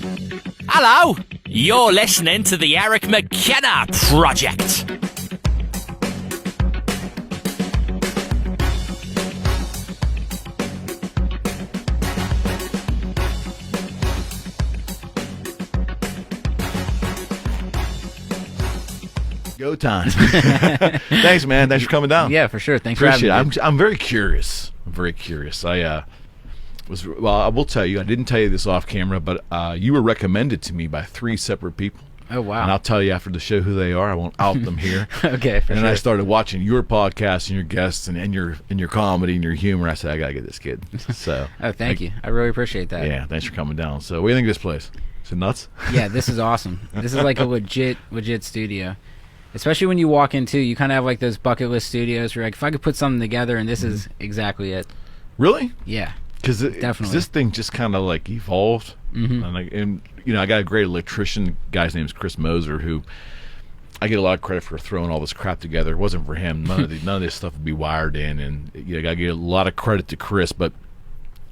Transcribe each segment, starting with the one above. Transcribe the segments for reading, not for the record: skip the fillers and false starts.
Hello, you're listening to the Eric McKenna Project. Go time. Thanks, man. Thanks for coming down. Yeah, for sure. Thanks Appreciate for having it. me. I'm very curious. I will tell you, I didn't tell you this off camera, but you were recommended to me by 3 separate people. Oh, wow. And I'll tell you after the show who they are. I won't out them here. Okay, for and sure. I started watching your podcast and your guests and your comedy and your humor. I said, I got to get this kid. So, Oh, thank you. I really appreciate that. Yeah, thanks for coming down. So what do you think of this place? Is it nuts? Yeah, this is awesome. This is like a legit studio. Especially when you walk in, too. You kind of have like those bucket list studios where you're like, if I could put something together, and this is exactly it. Really? Yeah. Because definitely. This thing just kind of like evolved. Mm-hmm. And I got a great electrician. Guy's name is Chris Moser, who I get a lot of credit for throwing all this crap together. It wasn't for him. None of this stuff would be wired in. And I got to give a lot of credit to Chris. But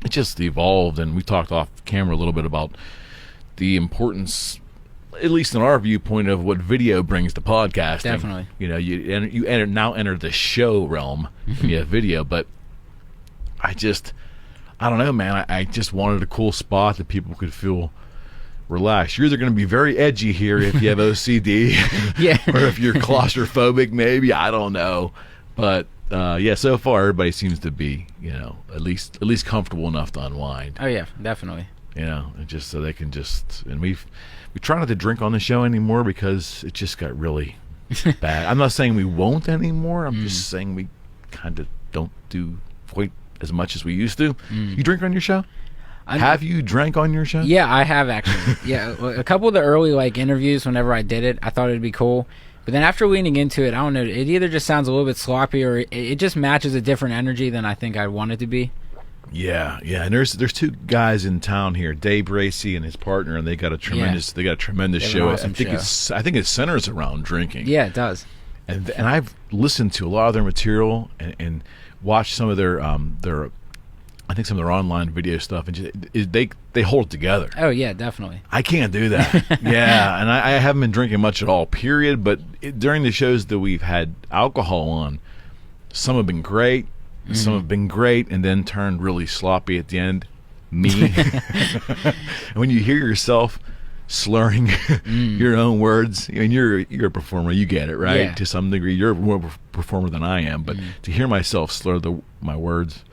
it just evolved. And we talked off camera a little bit about the importance, at least in our viewpoint, of what video brings to podcasting. Definitely. You enter the show realm when you have video, but I don't know, man. I just wanted a cool spot that people could feel relaxed. You're either going to be very edgy here if you have OCD, Yeah. or if you're claustrophobic, maybe. I don't know, but so far everybody seems to be, at least comfortable enough to unwind. Oh, yeah, definitely. And just so they can we try not to drink on the show anymore because it just got really bad. I'm not saying we won't anymore. I'm just saying we kind of don't do quite as much as we used to. You drink on your show? Have you drank on your show? Yeah, I have actually. Yeah, a couple of the early interviews, whenever I did it, I thought it'd be cool. But then after leaning into it, I don't know, it either just sounds a little bit sloppy or it just matches a different energy than I think I want it to be. Yeah, and there's 2 guys in town here, Dave Bracey and his partner, and they got a tremendous show. Awesome I think it centers around drinking. Yeah, it does. And I've listened to a lot of their material and watched some of their online video stuff, and they hold it together. Oh yeah, definitely. I can't do that. Yeah, and I haven't been drinking much at all, period. But during the shows that we've had alcohol on, some have been great. Some have been great and then turned really sloppy at the end. Me. When you hear yourself slurring your own words, and you're a performer, you get it, right? Yeah. To some degree, you're more of a performer than I am. But to hear myself slur my words,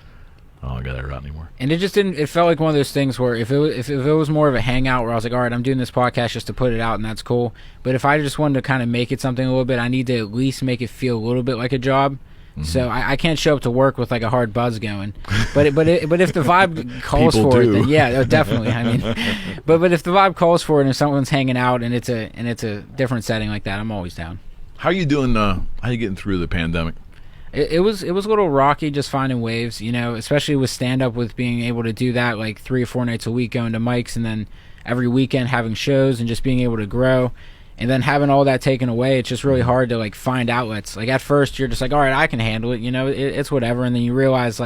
I don't get that right anymore. And it just didn't. It felt like one of those things where if it was more of a hangout where I was like, all right, I'm doing this podcast just to put it out, and that's cool. But if I just wanted to kind of make it something a little bit, I need to at least make it feel a little bit like a job. So I can't show up to work with like a hard buzz going, but if the vibe calls People for do. it, then yeah, definitely. I mean, but if the vibe calls for it and if someone's hanging out and it's a different setting like that, I'm always down. How are you doing? How are you getting through the pandemic? It was a little rocky just finding waves, especially with stand up, with being able to do that like 3 or 4 nights a week, going to mics, and then every weekend having shows and just being able to grow. And then having all that taken away, it's just really hard to find outlets. Like at first, you're just like, all right, I can handle it. It's whatever. And then you realize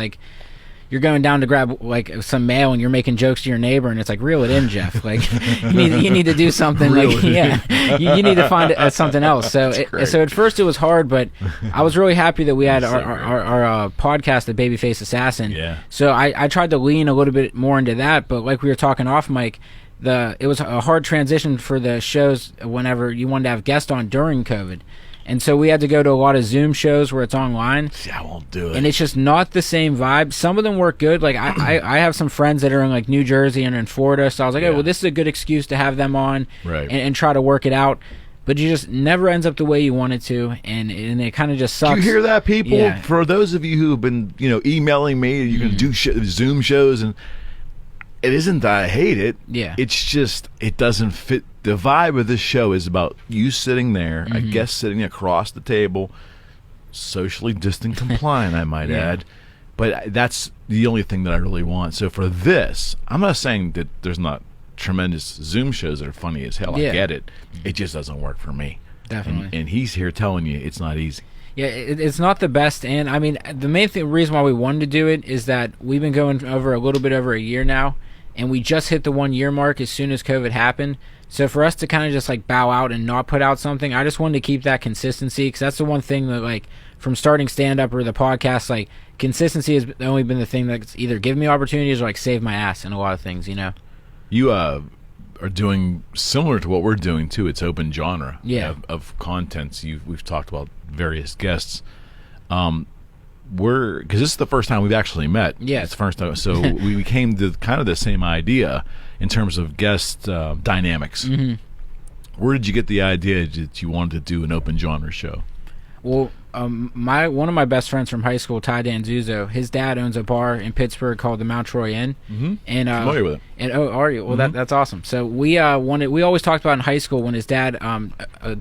you're going down to grab some mail and you're making jokes to your neighbor, and it's like, reel it in, Jeff. You need to do something. You need to find something else. So at first it was hard, but I was really happy that we had our podcast, the Babyface Assasin. Yeah. So I tried to lean a little bit more into that, but like we were talking off mic, it was a hard transition for the shows whenever you wanted to have guests on during COVID. And so we had to go to a lot of Zoom shows where it's online. See, I won't do it. And it's just not the same vibe. Some of them work good. Like I have some friends that are in New Jersey and in Florida. So I was like, oh, well, this is a good excuse to have them on and try to work it out. But you just never ends up the way you want it to, and it kind of just sucks. Do you hear that, people? Yeah. For those of you who have been, emailing me, you can do Zoom shows, and it isn't that I hate it. Yeah. It's just, it doesn't fit. The vibe of this show is about you sitting there, a guest sitting across the table, socially distant compliant, I might add. But that's the only thing that I really want. So for this, I'm not saying that there's not tremendous Zoom shows that are funny as hell. I get it. It just doesn't work for me. Definitely. And he's here telling you it's not easy. Yeah, it's not the best. And, I mean, the main reason why we wanted to do it is that we've been going over a little bit over a year now. and we just hit the 1 year mark as soon as COVID happened. So for us to kind of just like bow out and not put out something, I just wanted to keep that consistency, because that's the one thing that, like, from starting stand-up or the podcast, like, consistency has only been the thing that's either given me opportunities or like saved my ass in a lot of things, you know. You are doing similar to what we're doing too. It's open genre of contents. We've talked about various guests. Because this is the first time we've actually met. Yeah, it's the first time. So we came to kind of the same idea in terms of guest dynamics. Mm-hmm. Where did you get the idea that you wanted to do an open genre show? Well, one of my best friends from high school, Ty Danzuzzo, his dad owns a bar in Pittsburgh called the Mount Troy Inn. Mm-hmm. And familiar with it. And are you? Well, mm-hmm. that's awesome. So we always talked about in high school when his dad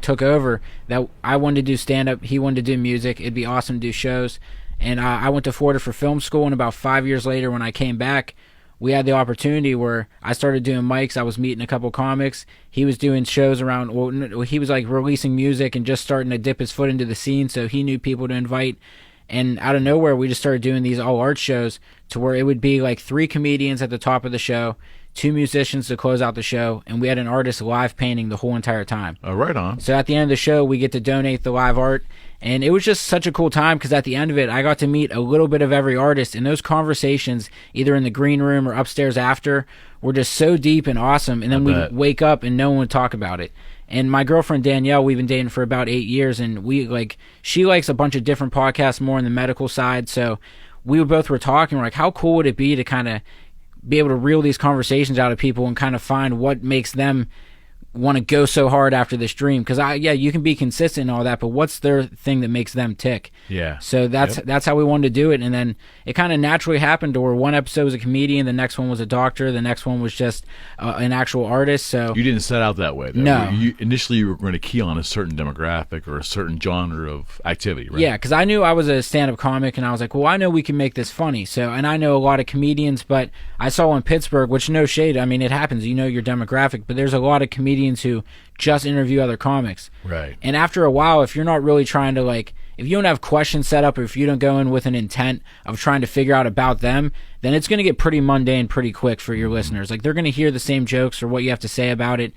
took over that I wanted to do stand up, he wanted to do music. It'd be awesome to do shows. And I went to Florida for film school, and about 5 years later, when I came back, we had the opportunity where I started doing mics. I was meeting a couple comics. He was doing shows around. Well, he was like releasing music and just starting to dip his foot into the scene. So he knew people to invite. And out of nowhere, we just started doing these all art shows to where it would be like 3 comedians at the top of the show, 2 musicians to close out the show, and we had an artist live painting the whole entire time. Oh, right on. So at the end of the show, we get to donate the live art. And it was just such a cool time, because at the end of it, I got to meet a little bit of every artist, and those conversations, either in the green room or upstairs after, were just so deep and awesome. And then we'd wake up and no one would talk about it. And my girlfriend Danielle, we've been dating for about 8 years, and she likes a bunch of different podcasts more on the medical side. So we both were talking, we're like, how cool would it be to kind of be able to reel these conversations out of people and kind of find what makes them want to go so hard after this dream? Because you can be consistent and all that, but what's their thing that makes them tick? Yeah. So that's how we wanted to do it. And then it kind of naturally happened to where one episode was a comedian, the next one was a doctor, the next one was just an actual artist. So you didn't set out that way, though. No. Initially you were going to key on a certain demographic or a certain genre of activity, right? Yeah, because I knew I was a stand-up comic, and I was like, well, I know we can make this funny. So, and I know a lot of comedians, but I saw in Pittsburgh, which, no shade, I mean, it happens, you know your demographic, but there's a lot of comedians who just interview other comics. Right. And after a while, if you're not really trying to, like, if you don't have questions set up, or if you don't go in with an intent of trying to figure out about them, then it's going to get pretty mundane pretty quick for your listeners. Like, they're going to hear the same jokes or what you have to say about it.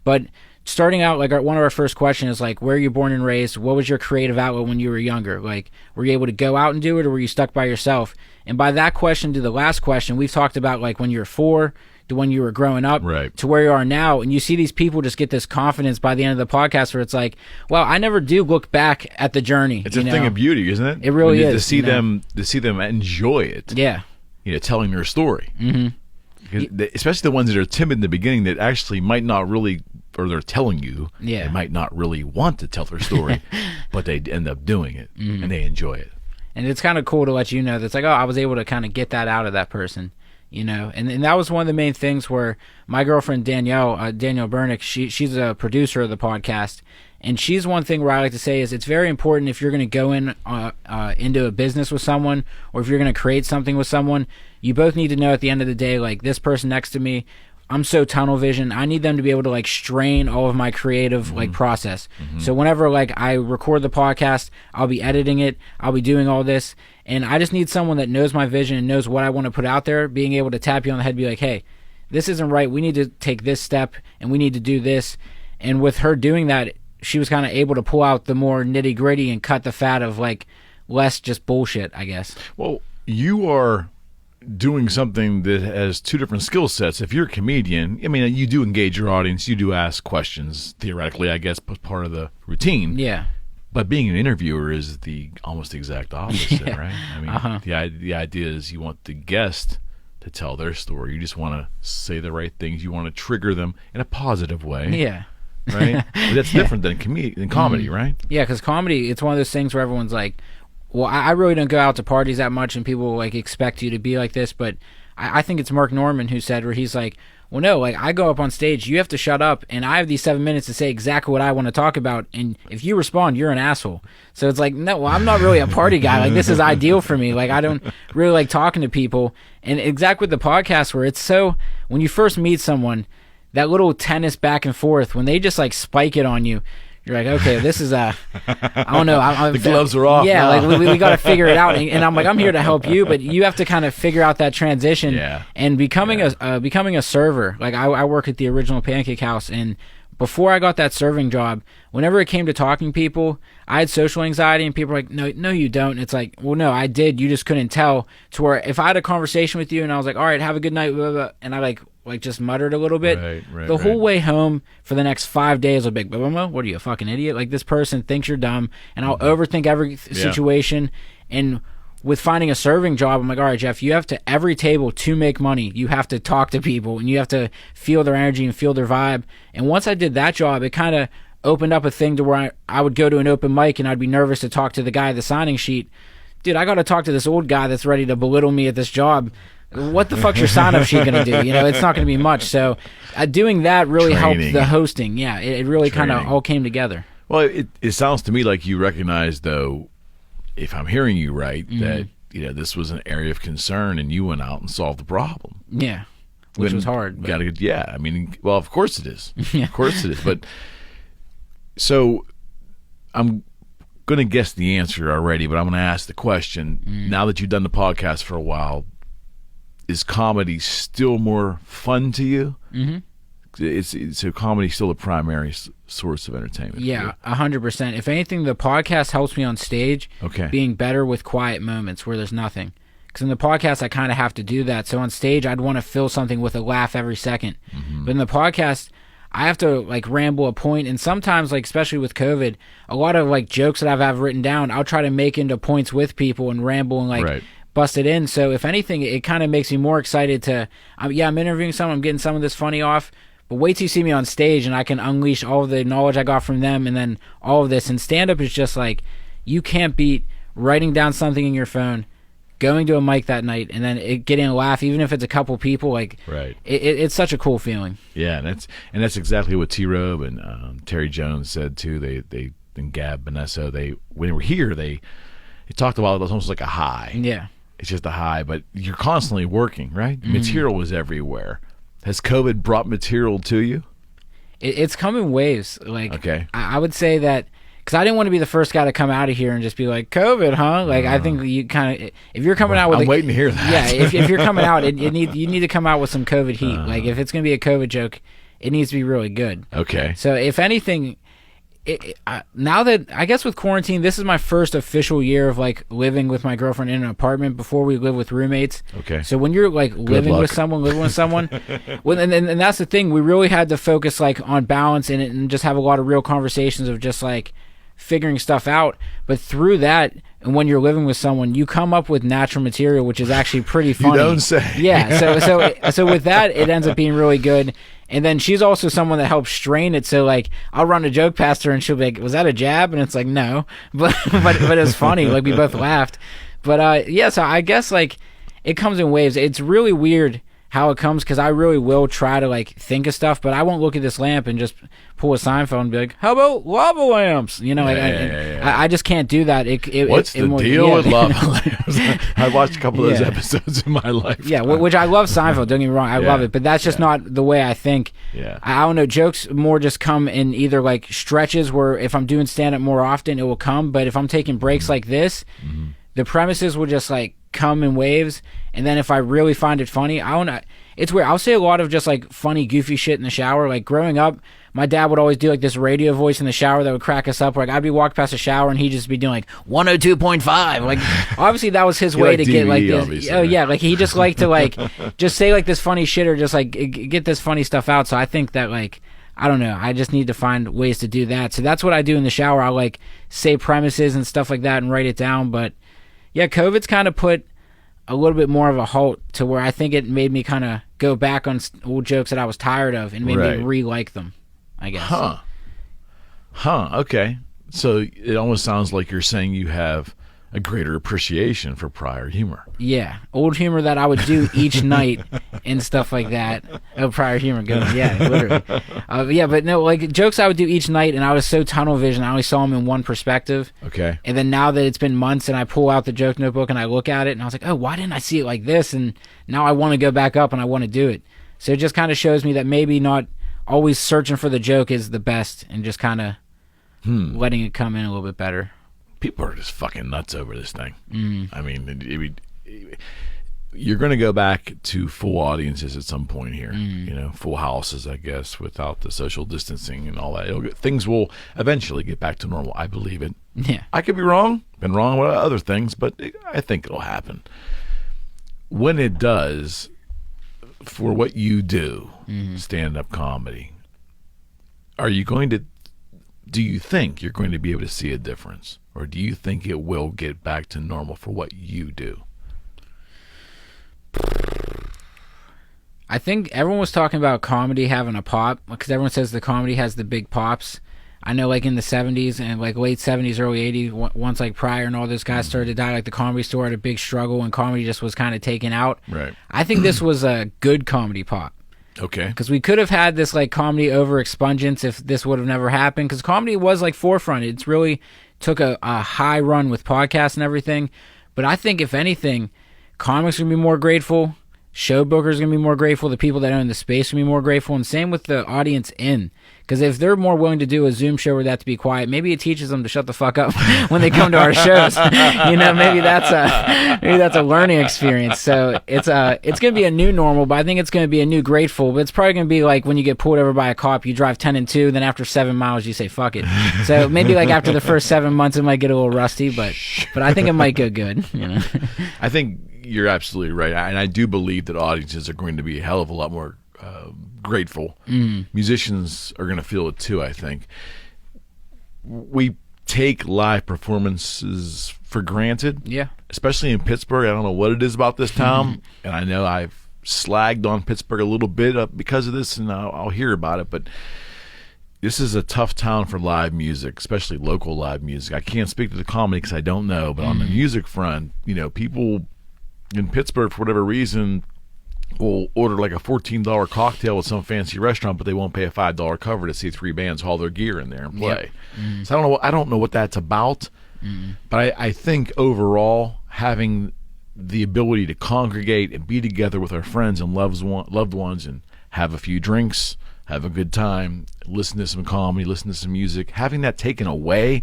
But starting out, like, one of our first questions is, like, where are you born and raised? What was your creative outlet when you were younger? Like, were you able to go out and do it, or were you stuck by yourself? And by that question to the last question, we've talked about, like, when you were 4 to when you were growing up, right, to where you are now. And you see these people just get this confidence by the end of the podcast where it's like, well, I never do look back at the journey. It's a thing of beauty, isn't it? It really is. To see them enjoy it. Yeah. You know, telling their story. Mm-hmm. Especially the ones that are timid in the beginning that actually might not really, or they're telling you, they might not really want to tell their story, but they end up doing it, and they enjoy it. And it's kind of cool to let you know that's like, oh, I was able to kind of get that out of that person. You know, and that was one of the main things where my girlfriend Danielle Bernick, she's a producer of the podcast, and she's one thing where I like to say is it's very important if you're going to go in into a business with someone, or if you're going to create something with someone, you both need to know at the end of the day, like, this person next to me, I'm so tunnel vision, I need them to be able to, like, strain all of my creative like process. So whenever, like, I record the podcast, I'll be editing it, I'll be doing all this, and I just need someone that knows my vision and knows what I want to put out there, being able to tap you on the head and be like, hey, this isn't right, we need to take this step and we need to do this. And with her doing that, she was kind of able to pull out the more nitty gritty and cut the fat of, like, less just bullshit, I guess. Well, you are doing something that has 2 different skill sets. If you're a comedian, I mean, you do engage your audience, you do ask questions, theoretically, I guess, part of the routine. Yeah. But being an interviewer is the almost exact opposite, right? I mean, the idea is you want the guest to tell their story. You just want to say the right things. You want to trigger them in a positive way. Yeah. Right? But that's different than comedy, right? Yeah, because comedy, it's one of those things where everyone's like, well, I really don't go out to parties that much, and people, like, expect you to be like this, but I think it's Mark Norman who said, where he's like, well, no, like, I go up on stage, you have to shut up, and I have these 7 minutes to say exactly what I want to talk about, and if you respond, you're an asshole. So it's like, no, well, I'm not really a party guy. Like, this is ideal for me. Like, I don't really like talking to people. And exactly with the podcast, where it's so, when you first meet someone, that little tennis back and forth, when they just, like, spike it on you, You're like, okay, this is I don't know. The gloves are off. Yeah, now. like we got to figure it out. And I'm like, I'm here to help you, but you have to kind of figure out that transition. Yeah. And becoming a server. Like I work at the original Pancake House, and before I got that serving job, whenever it came to talking to people, I had social anxiety, and people were like, no, you don't. And it's like, well, no, I did. You just couldn't tell. To where if I had a conversation with you and I was like, all right, have a good night, blah, blah, blah, and I like just muttered a little bit, the whole way home for the next 5 days, I'll be like, blah, blah, blah, what are you, a fucking idiot? Like, this person thinks you're dumb, and I'll overthink every situation. And with finding a serving job, I'm like, all right, Jeff, you have to, every table to make money, you have to talk to people, and you have to feel their energy and feel their vibe. And once I did that job, it kind of opened up a thing to where I would go to an open mic, and I'd be nervous to talk to the guy at the signing sheet. Dude, I got to talk to this old guy that's ready to belittle me at this job. What the fuck's your sign-up sheet going to do? You know, it's not going to be much. So doing that really helped the hosting. Yeah, it really kind of all came together. Well, it sounds to me like you recognize, though, if I'm hearing you right, that this was an area of concern, and you went out and solved the problem. Yeah, which was hard. I mean, well, of course it is. Of course it is. But so I'm going to guess the answer already, but I'm going to ask the question. Now that you've done the podcast for a while, is comedy still more fun to you? So comedy still the primary source of entertainment? Yeah, 100%. If anything, the podcast helps me on stage being better with quiet moments where there's nothing. Because in the podcast, I kind of have to do that. So on stage, I'd want to fill something with a laugh every second. But in the podcast, I have to like ramble a point, and sometimes, like especially with COVID, a lot of like jokes that I've written down, I'll try to make into points with people and ramble and like bust it in. So if anything, it kind of makes me more excited to, I'm interviewing someone, I'm getting some of this funny off, but wait till you see me on stage and I can unleash all of the knowledge I got from them and then all of this. And stand-up is just like, you can't beat writing down something in your phone, going to a mic that night, and then getting a laugh, even if it's a couple people. Like, it's such a cool feeling. Yeah, and that's exactly what T-Robe and Terry Jones said too. They and Gab Vanessa, when they were here, they talked about it as almost like a high. Yeah. It's just a high, but you're constantly working, right? Material is everywhere. Has COVID brought material to you? It's come in waves. Like, I would say that, because I didn't want to be the first guy to come out of here and just be like, COVID, huh? Like, I think you kind of, if you're coming out with... I'm waiting to hear that. Yeah, if you're coming out, you need to come out with some COVID heat. Like, if it's going to be a COVID joke, it needs to be really good. Okay. So, if anything... now that, I guess with quarantine, this is my first official year of like living with my girlfriend in an apartment. Before we lived with roommates. Okay. So when you're like living with someone, well, and that's the thing, we really had to focus like on balance and just have a lot of real conversations of just like figuring stuff out. But through that, and when you're living with someone, you come up with natural material, which is actually pretty funny. You don't say. Yeah. So with that, it ends up being really good. And then she's also someone that helps strain it. So like, I'll run a joke past her and she'll be like, "Was that a jab?" And it's like, "No," but it was funny. Like, we both laughed. But so I guess like it comes in waves. It's really weird how it comes, because I really will try to like think of stuff, but I won't look at this lamp and just pull a Seinfeld and be like, "How about lava lamps?" You know, I just can't do that. What's the deal with lava lamps? I watched a couple of those episodes in my life. Yeah, which I love Seinfeld. Don't get me wrong, I love it, but that's just not the way I think. Yeah, I don't know. Jokes more just come in either like stretches where if I'm doing stand up more often, it will come. But if I'm taking breaks like this, the premises will just like come in waves. And then if I really find it funny, I don't know. It's weird. I'll say a lot of just like funny, goofy shit in the shower. Like growing up, my dad would always do like this radio voice in the shower that would crack us up. Like I'd be walking past a shower and he'd just be doing like 102.5. Like obviously that was his way to get like this. Oh yeah, like he just liked to like just say like this funny shit or just like get this funny stuff out. So I think that like, I don't know, I just need to find ways to do that. So that's what I do in the shower. I'll like say premises and stuff like that and write it down. But yeah, COVID's kind of put a little bit more of a halt to where I think it made me kind of go back on old jokes that I was tired of and made me re-like them, I guess. Okay. So it almost sounds like you're saying you have a greater appreciation for prior humor. Yeah, old humor that I would do each night and stuff like that. Oh, prior humor, good. Yeah, literally. Yeah, but no, like jokes I would do each night, and I was so tunnel vision, I only saw them in one perspective. Okay. And then now that it's been months, and I pull out the joke notebook and I look at it, and I was like, oh, why didn't I see it like this? And now I want to go back up and I want to do it. So it just kind of shows me that maybe not always searching for the joke is the best, and just kind of letting it come in a little bit better. People are just fucking nuts over this thing. I mean, you're going to go back to full audiences at some point here. Full houses, I guess, without the social distancing and all that. Things will eventually get back to normal. I believe it. Yeah. I could be wrong. Been wrong with other things, but I think it'll happen. When it does, for what you do, stand-up comedy, do you think you're going to be able to see a difference? Or do you think it will get back to normal for what you do? I think everyone was talking about comedy having a pop, because everyone says the comedy has the big pops. I know, like, in the 70s and, like, late 70s, early 80s, once, like, Pryor and all those guys started to die, like, the Comedy Store had a big struggle and comedy just was kind of taken out. Right. I think this was a good comedy pop. Okay. Because we could have had this, like, comedy over-expungence if this would have never happened, because comedy was, like, forefront. It's really took a high run with podcasts and everything. But I think, if anything, comics are going to be more grateful. Show bookers are going to be more grateful. The people that own the space are going to be more grateful. And same with the audience in. Because if they're more willing to do a Zoom show where they have to be quiet, maybe it teaches them to shut the fuck up when they come to our shows. Maybe that's a learning experience. So it's going to be a new normal, but I think it's going to be a new grateful. But it's probably going to be like when you get pulled over by a cop, you drive 10 and 2, then after 7 miles you say fuck it. So maybe like after the first 7 months it might get a little rusty, but I think it might go good. I think you're absolutely right, and I do believe that audiences are going to be a hell of a lot more grateful. Musicians are going to feel it too, I think. We take live performances for granted, especially in Pittsburgh. I don't know what it is about this town, and I know I've slagged on Pittsburgh a little bit because of this, and I'll hear about it, but this is a tough town for live music, especially local live music. I can't speak to the comedy because I don't know, but on the music front, people in Pittsburgh, for whatever reason, will order like a $14 cocktail at some fancy restaurant, but they won't pay a $5 cover to see 3 bands haul their gear in there and play. So I don't know what that's about, but I think overall having the ability to congregate and be together with our friends and loved ones and have a few drinks, have a good time, listen to some comedy, listen to some music, having that taken away,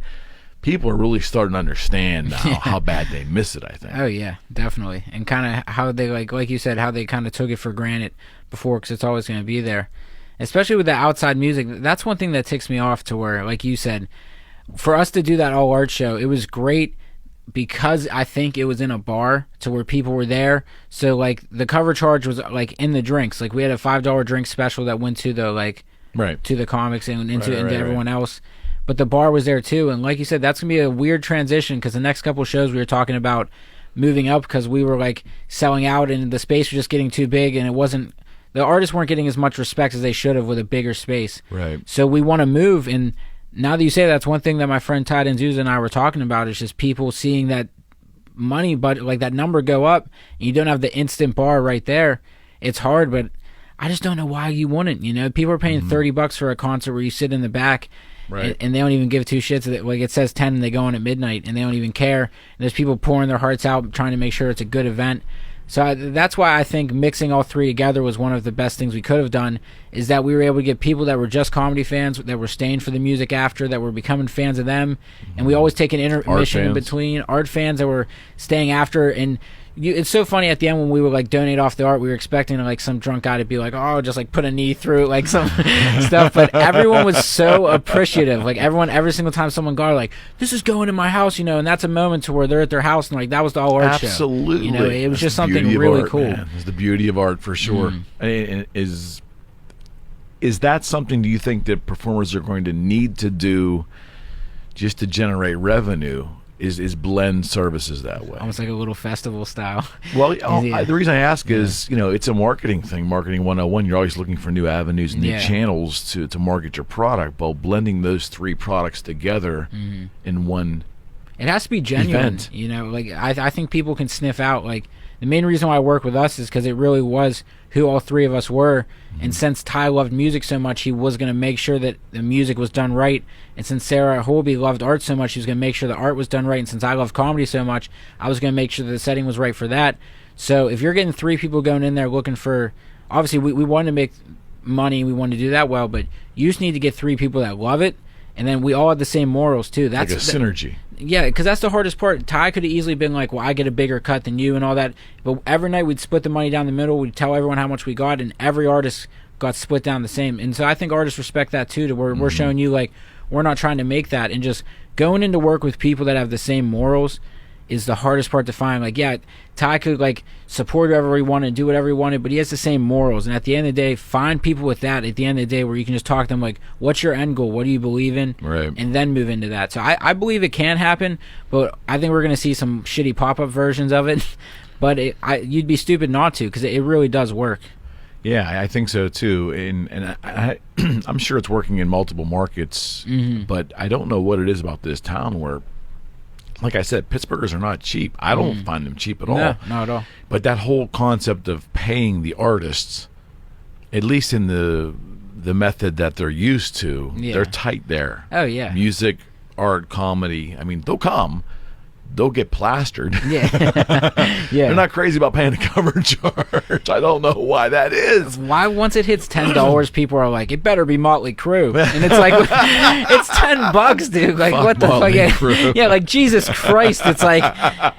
people are really starting to understand now how bad they miss it, I think. Oh, yeah, definitely. And kind of how they, like you said, how they kind of took it for granted before, because it's always going to be there. Especially with the outside music. That's one thing that ticks me off, to where, like you said, for us to do that all-art show, it was great because I think it was in a bar to where people were there. So, like, the cover charge was, like, in the drinks. Like, we had a $5 drink special that went to the, like, to the comics and into everyone else. But the bar was there too, and like you said, that's going to be a weird transition, because the next couple shows we were talking about moving up, because we were like selling out and the space was just getting too big, and the artists weren't getting as much respect as they should have with a bigger space. Right. So we want to move, and now that you say that's one thing that my friend Todd and Zuza and I were talking about, is just people seeing that money, but like that number go up, and you don't have the instant bar right there. It's hard, but I just don't know why you wouldn't. People are paying $30 for a concert where you sit in the back. Right. And they don't even give 2 shits. Like, it says 10 and they go on at midnight, and they don't even care. And there's people pouring their hearts out trying to make sure it's a good event. So that's why I think mixing all three together was one of the best things we could have done, is that we were able to get people that were just comedy fans, that were staying for the music after, that were becoming fans of them. And we always take an intermission in between. Art fans that were staying after. And it's so funny at the end when we would like donate off the art, we were expecting like some drunk guy to be like, oh, just like put a knee through like some stuff, but everyone was so appreciative. Like every single time someone got like, this is going in my house, and that's a moment to where they're at their house and like that was the all art show. Absolutely. It was just something really art, cool. Man. It's the beauty of art for sure. And is that something, do you think, that performers are going to need to do just to generate revenue? Is blend services that way, almost like a little festival style. Well, the reason I ask is, it's a marketing thing, marketing 101. You're always looking for new avenues, new channels to market your product. But blending those 3 products together in one, it has to be genuine. Event. Like I think people can sniff out. Like the main reason why I work with us is because it really was who all 3 of us were. And since Ty loved music so much, he was going to make sure that the music was done right. And since Sarah Holby loved art so much, she was going to make sure the art was done right. And since I love comedy so much, I was going to make sure that the setting was right for that. So if you're getting 3 people going in there looking for, obviously we wanted to make money, we wanted to do that well, but you just need to get 3 people that love it and then we all had the same morals too. That's like a synergy. Yeah, because that's the hardest part. Ty could have easily been like, well, I get a bigger cut than you and all that. But every night we'd split the money down the middle. We'd tell everyone how much we got, and every artist got split down the same. And so I think artists respect that too, to where we're showing you, like, we're not trying to make that. And just going into work with people that have the same morals is the hardest part to find. Like, yeah, Ty could, like, support whoever he wanted, do whatever he wanted, but he has the same morals. And at the end of the day, find people with that at the end of the day where you can just talk to them like, what's your end goal? What do you believe in? Right. And then move into that. So I believe it can happen, but I think we're going to see some shitty pop-up versions of it. But you'd be stupid not to, because it really does work. Yeah, I think so too, and I'm sure it's working in multiple markets, but I don't know what it is about this town where, like I said, Pittsburghers are not cheap. I don't find them cheap at all. No, not at all. But that whole concept of paying the artists, at least in the method that they're used to, they're tight there. Oh, yeah. Music, art, comedy. I mean, they'll come. They'll get plastered. Yeah. Yeah. They're not crazy about paying a cover charge. I don't know why that is. Why once it hits $10, people are like, it better be Motley Crue. And it's like, it's $10, dude. Like, Fuck what the Motley fuck? Crue. Yeah, like, Jesus Christ. It's like,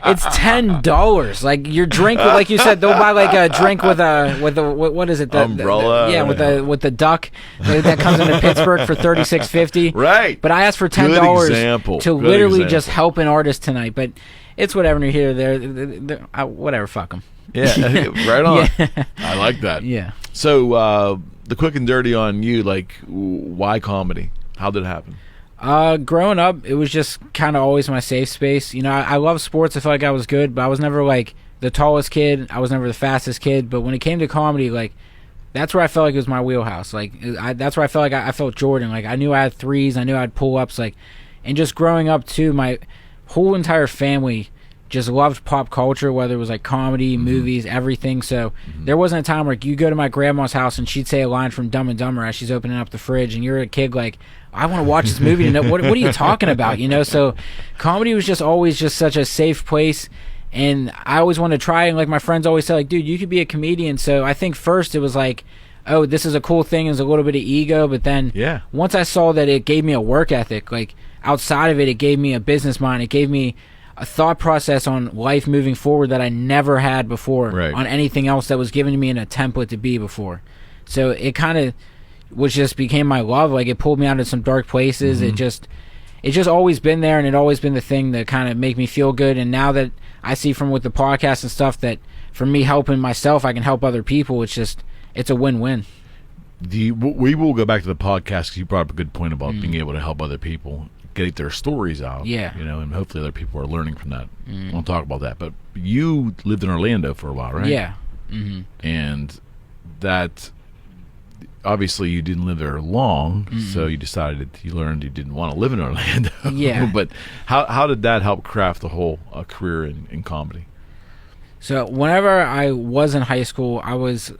it's $10. Like, your drink, like you said, they'll buy like a drink with what is it? Umbrella. Yeah, with the duck that comes into Pittsburgh for $36.50. Right. But I asked for $10 to literally just help an artist tonight. But it's whatever here, there, whatever, fuck them. Yeah, right on. Yeah. I like that. Yeah. So, the quick and dirty on you, like, why comedy? How did it happen? Growing up, it was just kind of always my safe space. You know, I love sports. I felt like I was good, but I was never, like, the tallest kid. I was never the fastest kid. But when it came to comedy, like, that's where I felt like it was my wheelhouse. Like, that's where I felt like I felt Jordan. Like, I knew I had threes. I knew I had pull-ups. Like, and just growing up, too, my whole entire family just loved pop culture, whether it was like comedy, movies, everything. So there wasn't a time where you go to my grandma's house and she'd say a line from Dumb and Dumber as she's opening up the fridge, and you're a kid like, I want to watch this movie to know what are you talking about, you know? So comedy was just always just such a safe place, and I always wanted to try. And like my friends always say, like, dude, you could be a comedian. So I think first it was like, oh, this is a cool thing. There's a little bit of ego, but then once I saw that it gave me a work ethic, like outside of it, it gave me a business mind. It gave me a thought process on life moving forward that I never had before on anything else that was given to me in a template to be before. So it kind of became my love. Like, it pulled me out of some dark places. It just always been there, and it always been the thing that kind of make me feel good. And now that I see from with the podcast and stuff that for me helping myself, I can help other people. It's a win-win. We will go back to the podcast because you brought up a good point about being able to help other people get their stories out. Yeah. You know, and hopefully other people are learning from that. We'll talk about that. But you lived in Orlando for a while, right? Yeah. And that, obviously you didn't live there long, so you learned you didn't want to live in Orlando. Yeah. But how did that help craft the whole career in comedy? So whenever I was in high school, I was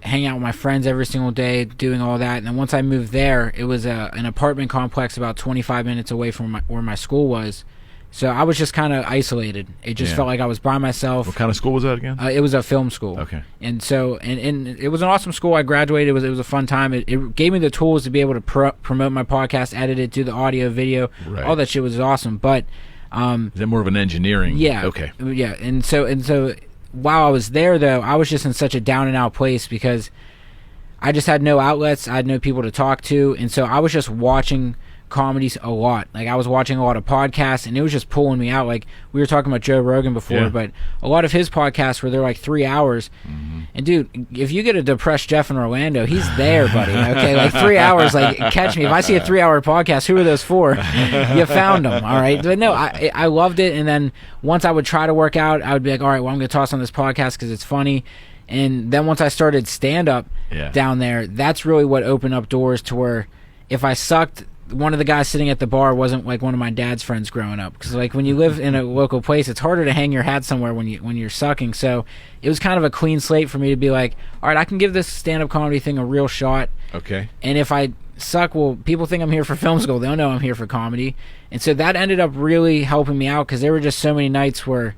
hanging out with my friends every single day, doing all that. And then once I moved there, it was an apartment complex about 25 minutes away from where my school was. So I was just kind of isolated. It just felt like I was by myself. What kind of school was that again? It was a film school. Okay. And so, and it was an awesome school. I graduated. It was a fun time. It gave me the tools to be able to promote my podcast, edit it, do the audio, video. Right. All that shit was awesome. But is that more of an engineering? Yeah. Okay. Yeah. And so while I was there, though, I was just in such a down and out place because I just had no outlets. I had no people to talk to. And so I was just watching comedies a lot. Like, I was watching a lot of podcasts, and it was just pulling me out. Like, we were talking about Joe Rogan before, but a lot of his podcasts were, they're like 3 hours. And dude, if you get a depressed Jeff in Orlando, he's there, buddy. Okay, like 3 hours, like, catch me. If I see a 3 hour podcast, who are those for? You found them. All right. But no, I loved it. And then once I would try to work out, I would be like, all right, well, I'm gonna toss on this podcast because it's funny. And then once I started stand up down there, that's really what opened up doors to where if I sucked, one of the guys sitting at the bar wasn't like one of my dad's friends growing up, because like when you live in a local place, it's harder to hang your hat somewhere when you're sucking. So it was kind of a clean slate for me to be like, all right, I can give this stand-up comedy thing a real shot. Okay. And if I suck, well, people think I'm here for film school. They don't know I'm here for comedy. And so that ended up really helping me out, because there were just so many nights where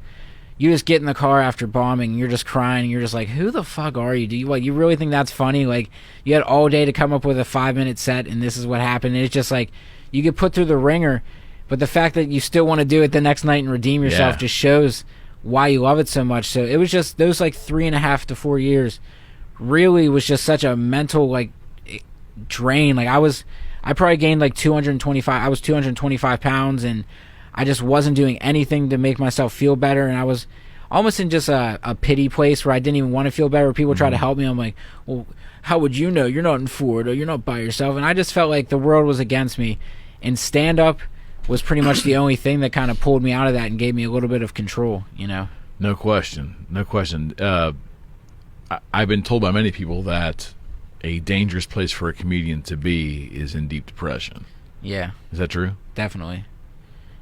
you just get in the car after bombing and you're just crying and you're just like, who the fuck are you? You really think that's funny? Like, you had all day to come up with a 5-minute set and this is what happened. And it's just like, you get put through the ringer, but the fact that you still want to do it the next night and redeem yourself just shows why you love it so much. So it was just those like 3.5 to 4 years really was just such a mental like drain. Like I probably gained like 225. I was 225 pounds, and I just wasn't doing anything to make myself feel better. And I was almost in just a pity place where I didn't even want to feel better. Where people try to help me. I'm like, well, how would you know? You're not in Florida. You're not by yourself. And I just felt like the world was against me. And stand up was pretty much the only thing that kind of pulled me out of that and gave me a little bit of control, you know? No question. I've been told by many people that a dangerous place for a comedian to be is in deep depression. Yeah. Is that true? Definitely.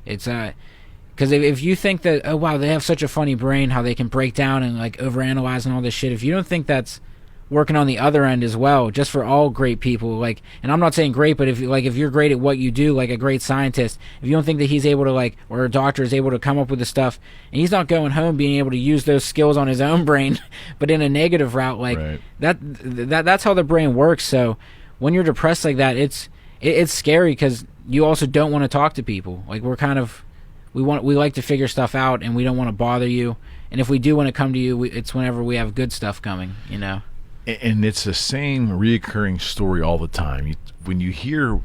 It's because if you think that, oh wow, they have such a funny brain, how they can break down and like overanalyze and all this shit, if you don't think that's working on the other end as well, just for all great people, like, and I'm not saying great, but if you're great at what you do, like a great scientist, if you don't think that he's able to, like, or a doctor is able to come up with the stuff, and he's not going home being able to use those skills on his own brain, but in a negative route, like that's how the brain works. So when you're depressed like that, it's scary because you also don't want to talk to people. Like we like to figure stuff out, and we don't want to bother you. And if we do want to come to you, it's whenever we have good stuff coming, you know. And it's the same reoccurring story all the time. When you hear,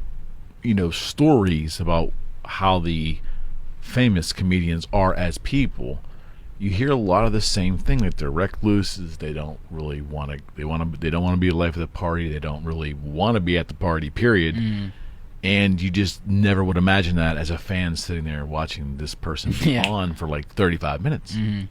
stories about how the famous comedians are as people, you hear a lot of the same thing. Like they're recluses. They don't really want to. They don't want to be the life of the party. They don't really want to be at the party. Period. Mm. And you just never would imagine that as a fan sitting there watching this person on for like 35 minutes. Mm.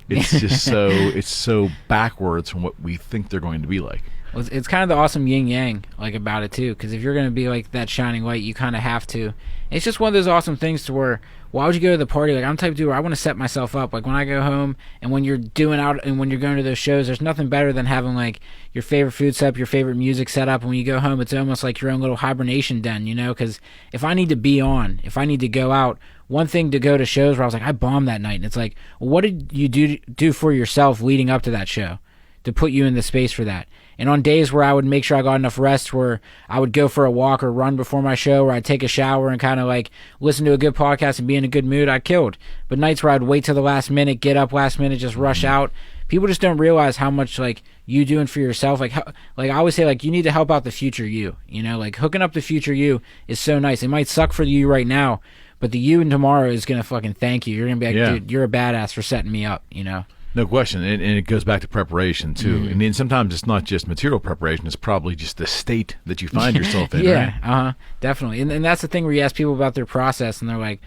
It's just so backwards from what we think they're going to be like. Well, it's kind of the awesome yin yang like about it too, because if you're going to be like that shining light, you kind of have to. It's just one of those awesome things to where, why would you go to the party? Like I'm the type of dude where I want to set myself up. Like when I go home and when you're doing out and when you're going to those shows, there's nothing better than having like your favorite food set up, your favorite music set up. And when you go home, it's almost like your own little hibernation den, you know? Because if I need to be on, if I need to go out, one thing to go to shows where I was like, I bombed that night. And it's like, well, what did you do for yourself leading up to that show to put you in the space for that? And on days where I would make sure I got enough rest, where I would go for a walk or run before my show, or I'd take a shower and kind of like listen to a good podcast and be in a good mood, I killed. But nights where I'd wait till the last minute, get up last minute, just rush out, people just don't realize how much like you doing for yourself. Like I always say, like you need to help out the future you. You know, like hooking up the future you is so nice. It might suck for you right now, but the you and tomorrow is gonna fucking thank you. You're gonna be like, dude, you're a badass for setting me up. You know. No question, and it goes back to preparation too. Mm. And then sometimes it's not just material preparation; it's probably just the state that you find yourself in. Yeah, right? Definitely. And that's the thing where you ask people about their process, and they're like,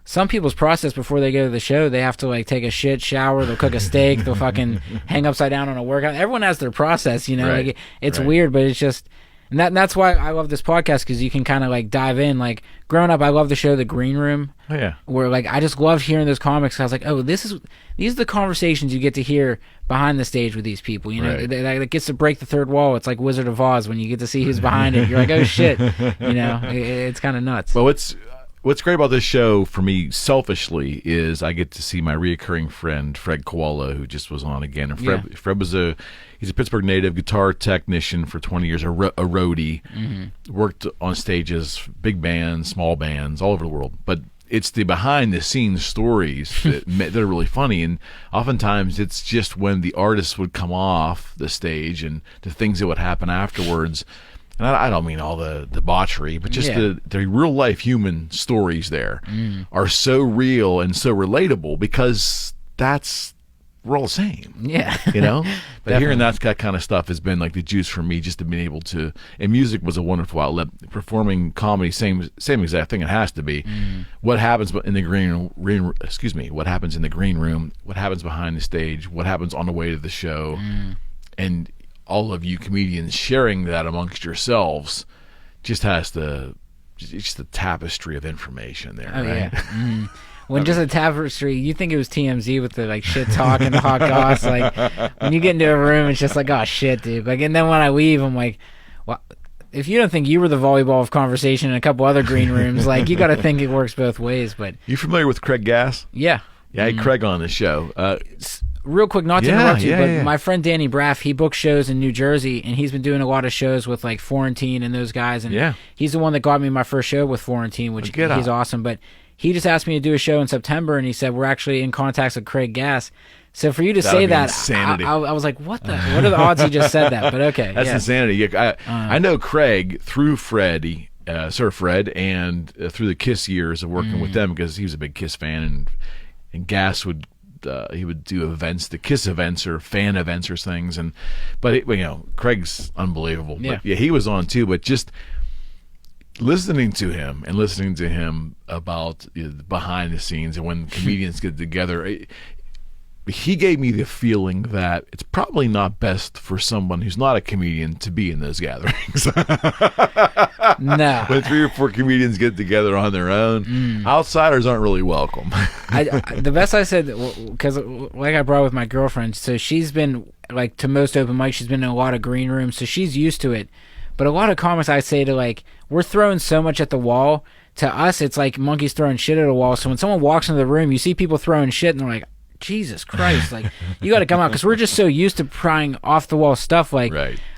some people's process before they go to the show, they have to like take a shit shower, they'll cook a steak, they'll fucking hang upside down on a workout. Everyone has their process, you know. Right. Like, it's weird, but it's just. And that's why I love this podcast, because you can kind of like dive in. Like growing up, I love the show The Green Room. Oh yeah. Where like I just loved hearing those comics. I was like, oh, these are the conversations you get to hear behind the stage with these people. You know, right. that gets to break the third wall. It's like Wizard of Oz when you get to see who's behind it. You're like, oh shit. You know, it's kind of nuts. Well, what's great about this show for me, selfishly, is I get to see my reoccurring friend Fred Koala, who just was on again. And Fred was he's a Pittsburgh native, guitar technician for 20 years, a roadie, worked on stages, big bands, small bands, all over the world. But it's the behind-the-scenes stories that are really funny, and oftentimes it's just when the artists would come off the stage and the things that would happen afterwards. And I don't mean all the debauchery, but just the real-life human stories there are so real and so relatable, because we're all the same. Yeah. You know? But hearing that kind of stuff has been like the juice for me, just to be able to, and music was a wonderful outlet. Performing comedy, same exact thing, it has to be. What happens in the what happens in the green room, what happens behind the stage, what happens on the way to the show, and all of you comedians sharing that amongst yourselves just has just the tapestry of information there, right? Yeah. When just a tapestry, you think it was TMZ with the like shit talk and the hot goss. Like when you get into a room, it's just like, oh shit, dude. Like, and then when I leave, I'm like, well, if you don't think you were the volleyball of conversation in a couple other green rooms, like you got to think it works both ways. But you familiar with Craig Gass? Yeah. Yeah, I had Craig on the show. real quick, not to interrupt you, but yeah. my friend Danny Braff, he books shows in New Jersey, and he's been doing a lot of shows with like Florentine and those guys, and he's the one that got me my first show with Florentine, which he's awesome. But he just asked me to do a show in September, and he said we're actually in contacts with Craig Gass. So for you to say that, I was like, what are the odds he just said that? But okay. That's insanity. I know Craig through Freddie, Sir Fred, and through the Kiss years of working with them, because he was a big Kiss fan, and Gass would he would do events, the Kiss events or fan events or things, but Craig's unbelievable. Yeah. But he was on too, but just listening to him about behind the scenes and when comedians get together, he gave me the feeling that it's probably not best for someone who's not a comedian to be in those gatherings. No. When 3 or 4 comedians get together on their own, outsiders aren't really welcome. The best I said, because like I brought with my girlfriend, so she's been, like, to most open mics, she's been in a lot of green rooms, so she's used to it. But a lot of comics, I say to, like, we're throwing so much at the wall. To us, it's like monkeys throwing shit at a wall. So when someone walks into the room, you see people throwing shit, and they're like, Jesus Christ, like, you got to come out, because we're just so used to prying off the wall stuff. Like,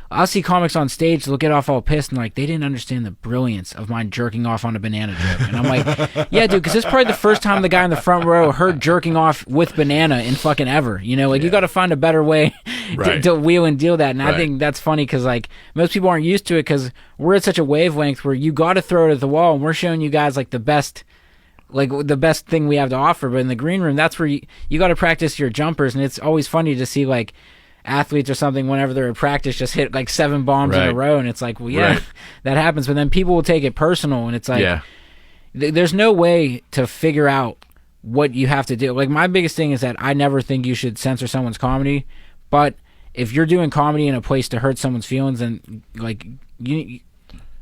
I'll see comics on stage, they'll get off all pissed and like, they didn't understand the brilliance of mine jerking off on a banana joke. And I'm like, yeah, dude, because this is probably the first time the guy in the front row heard jerking off with banana in fucking ever. You know, like, you got to find a better way to wheel and deal that. And I think that's funny, because like, most people aren't used to it, because we're at such a wavelength where you got to throw it at the wall, and we're showing you guys like the best thing we have to offer. But in the green room, that's where you got to practice your jumpers, and it's always funny to see like athletes or something, whenever they're in practice, just hit like 7 bombs in a row, and it's like, well, that happens. But then people will take it personal, and it's like, there's no way to figure out what you have to do. Like, my biggest thing is that I never think you should censor someone's comedy, but if you're doing comedy in a place to hurt someone's feelings, then like,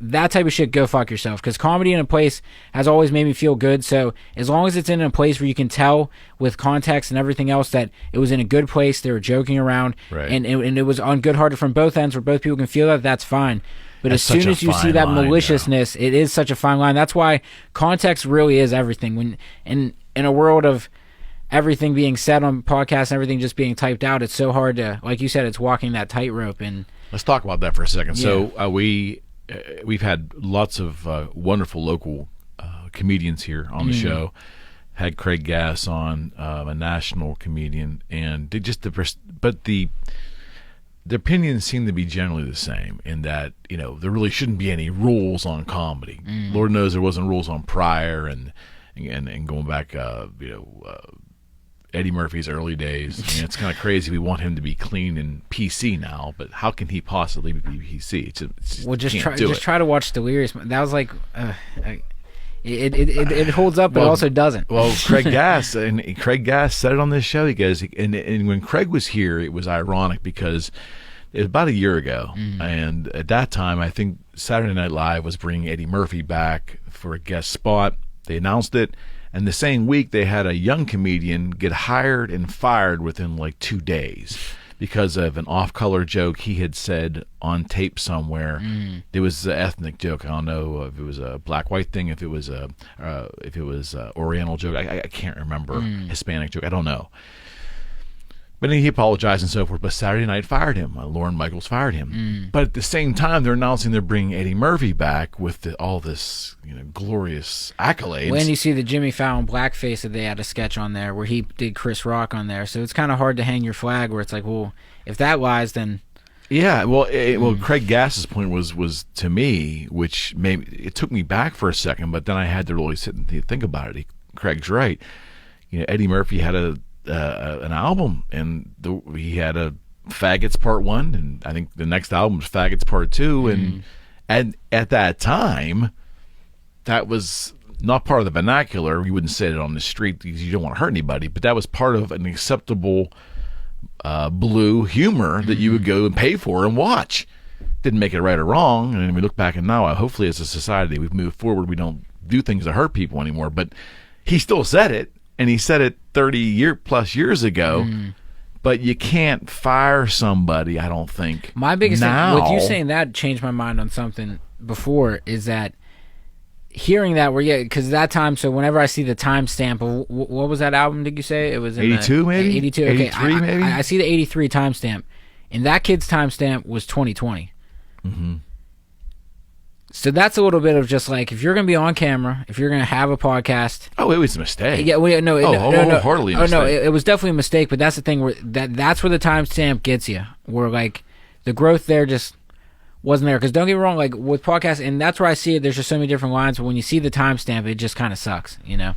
that type of shit, go fuck yourself, because comedy in a place has always made me feel good. So as long as it's in a place where you can tell with context and everything else that it was in a good place, they were joking around, and it was on good hearted from both ends, where both people can feel that, that's fine. But that's, as soon as you see that maliciousness, it is such a fine line. That's why context really is everything. When in a world of everything being said on podcasts and everything just being typed out, it's so hard to, like you said, it's walking that tightrope. And let's talk about that for a second. So we've had lots of wonderful local comedians here on the show. Had Craig Gass on, a national comedian, and they just the opinions seem to be generally the same, in that there really shouldn't be any rules on comedy. Lord knows there wasn't rules on Pryor and going back Eddie Murphy's early days. I mean, it's kind of crazy. We want him to be clean and PC now, but how can he possibly be PC? Just try to watch Delirious. That was like, it holds up, but also doesn't. Well, Craig Gass said it on this show. He goes, and when Craig was here, it was ironic because it was about a year ago, and at that time, I think Saturday Night Live was bringing Eddie Murphy back for a guest spot. They announced it. And the same week, they had a young comedian get hired and fired within like 2 days because of an off-color joke he had said on tape somewhere. It was an ethnic joke. I don't know if it was a black-white thing, if it was a Oriental joke. I can't remember. Hispanic joke. I don't know. But then he apologized and so forth. But Saturday Night fired him. Lorne Michaels fired him. But at the same time, they're announcing they're bringing Eddie Murphy back with all this, glorious accolades. When you see the Jimmy Fallon blackface that they had a sketch on there where he did Chris Rock on there, so it's kind of hard to hang your flag. Where it's like, well, if that lies, then yeah. Well, Craig Gass's point was to me, which maybe it took me back for a second, but then I had to really sit and think about it. Craig's right. Eddie Murphy had an album, and he had a Faggots Part 1, and I think the next album was Faggots Part 2, and at that time, that was not part of the vernacular. You wouldn't say it on the street because you don't want to hurt anybody, but that was part of an acceptable blue humor that you would go and pay for and watch. Didn't make it right or wrong, and we look back and now, hopefully as a society, we've moved forward. We don't do things to hurt people anymore, but he still said it. And he said it 30+ years ago, but you can't fire somebody, I don't think. My biggest thing with you saying that changed my mind on something before, is that hearing that, because that time, so whenever I see the timestamp of what was that album? Did you say it was in 82? Maybe 82. Okay, 83 maybe. I see the 83 timestamp, and that kid's timestamp was 2020. Mm-hmm. So that's a little bit of just like, if you're going to be on camera, if you're going to have a podcast. Oh, it was a mistake. Yeah, no, wholeheartedly a mistake. No, it was definitely a mistake. But that's the thing where that's where the timestamp gets you, where like the growth there just wasn't there. Because don't get me wrong, like with podcasts, and that's where I see it. There's just so many different lines, but when you see the timestamp, it just kind of sucks, you know.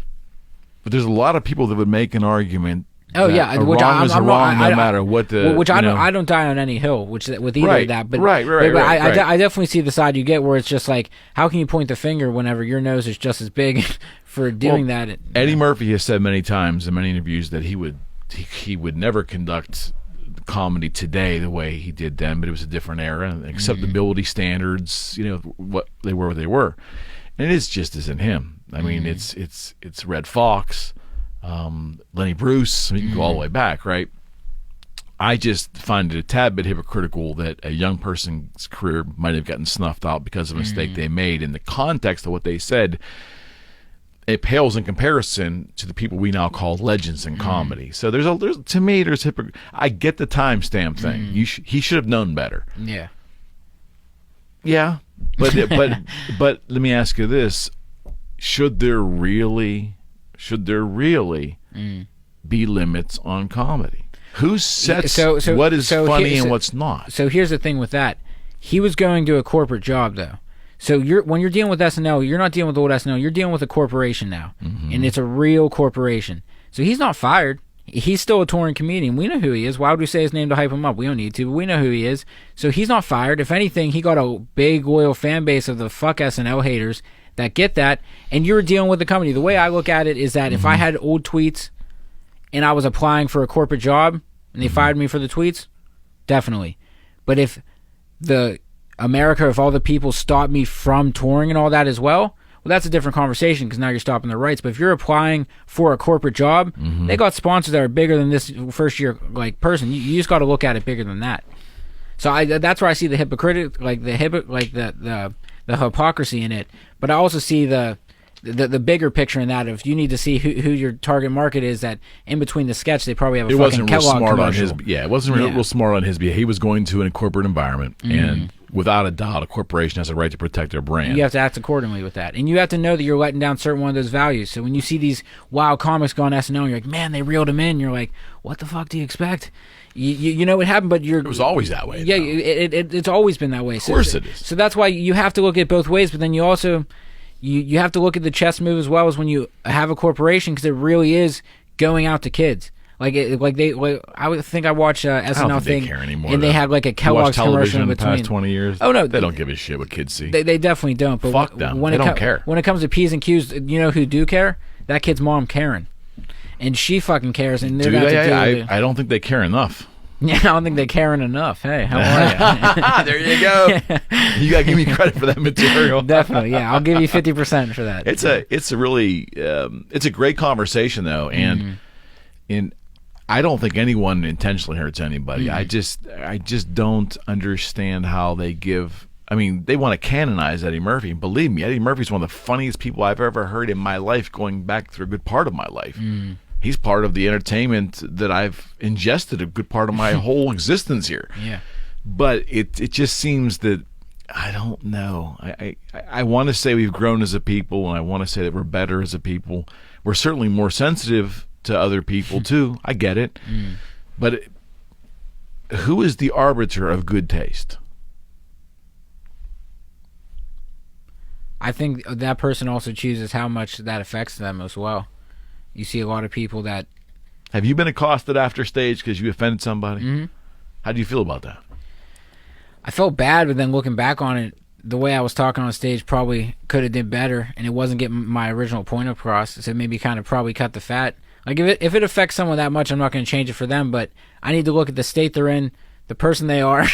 But there's a lot of people that would make an argument. Oh yeah, which I'm wrong no matter what the. Which I don't die on any hill, with either of that. But right. I definitely see the side you get where it's just like, how can you point the finger whenever your nose is just as big for doing that? Eddie Murphy has said many times in many interviews that he would never conduct comedy today the way he did then, but it was a different era, and acceptability standards, what they were, and it just isn't him. I mean, it's Red Fox. Lenny Bruce, you can go all the way back, right? I just find it a tad bit hypocritical that a young person's career might have gotten snuffed out because of a mistake they made. In the context of what they said, it pales in comparison to the people we now call legends in comedy. So there's to me, there's I get the timestamp thing. He should have known better. Yeah, but let me ask you this: should there really be limits on comedy? Who sets what is funny and what's not? So here's the thing with that. He was going to a corporate job, though. So when you're dealing with SNL, you're not dealing with old SNL. You're dealing with a corporation now, and it's a real corporation. So he's not fired. He's still a touring comedian. We know who he is. Why would we say his name to hype him up? We don't need to, but we know who he is. So he's not fired. If anything, he got a big, loyal fan base of the fuck SNL haters that get that, and you're dealing with the company. The way I look at it is that if I had old tweets and I was applying for a corporate job and they fired me for the tweets, definitely. But if if all the people stopped me from touring and all that as well, that's a different conversation, because now you're stopping their rights. But if you're applying for a corporate job, they got sponsors that are bigger than this first year person. You just got to look at it bigger than that. So that's where I see the the hypocrisy in it, but I also see the bigger picture in that of you need to see who your target market is. That in between the sketch, they probably have a fucking Kellogg commercial. It wasn't real smart on his behalf. He was going to a corporate environment, and without a doubt, a corporation has a right to protect their brand. You have to act accordingly with that, and you have to know that you're letting down certain one of those values. So when you see these wild comics go on SNL, and you're like, man, they reeled him in. You're like, what the fuck do you expect? You know what happened, but it was always that way. Yeah, it's always been that way. Of course it is. So that's why you have to look at both ways, but then you also you have to look at the chess move as well as when you have a corporation, because it really is going out to kids. I would think I watched SNL thing, they care anymore, and they had like a Kellogg's commercial in between. The past 20 years. Oh no, they don't give a shit what kids see. They definitely don't. But fuck them. They don't care. When it comes to P's and Q's, you know who do care? That kid's mom, Karen, and she fucking cares. And do they? I don't think they care enough. Yeah, I don't think they're caring enough. Hey, how are you? There you go. You gotta give me credit for that material. Definitely, yeah. I'll give you 50% for that. It's a really it's a great conversation though, and I don't think anyone intentionally hurts anybody. I just don't understand how they give. I mean, they want to canonize Eddie Murphy. And believe me, Eddie Murphy's one of the funniest people I've ever heard in my life, going back through a good part of my life. He's part of the entertainment that I've ingested a good part of my whole existence here. Yeah. But it just seems that, I don't know. I want to say we've grown as a people, and I want to say that we're better as a people. We're certainly more sensitive to other people too. I get it. But who is the arbiter of good taste? I think that person also chooses how much that affects them as well. You see a lot of people that... Have you been accosted after stage because you offended somebody? How do you feel about that? I felt bad, but then looking back on it, the way I was talking on stage probably could have did better, and it wasn't getting my original point across. So maybe kind of probably cut the fat. Like if it affects someone that much, I'm not going to change it for them, but I need to look at the state they're in, the person they are.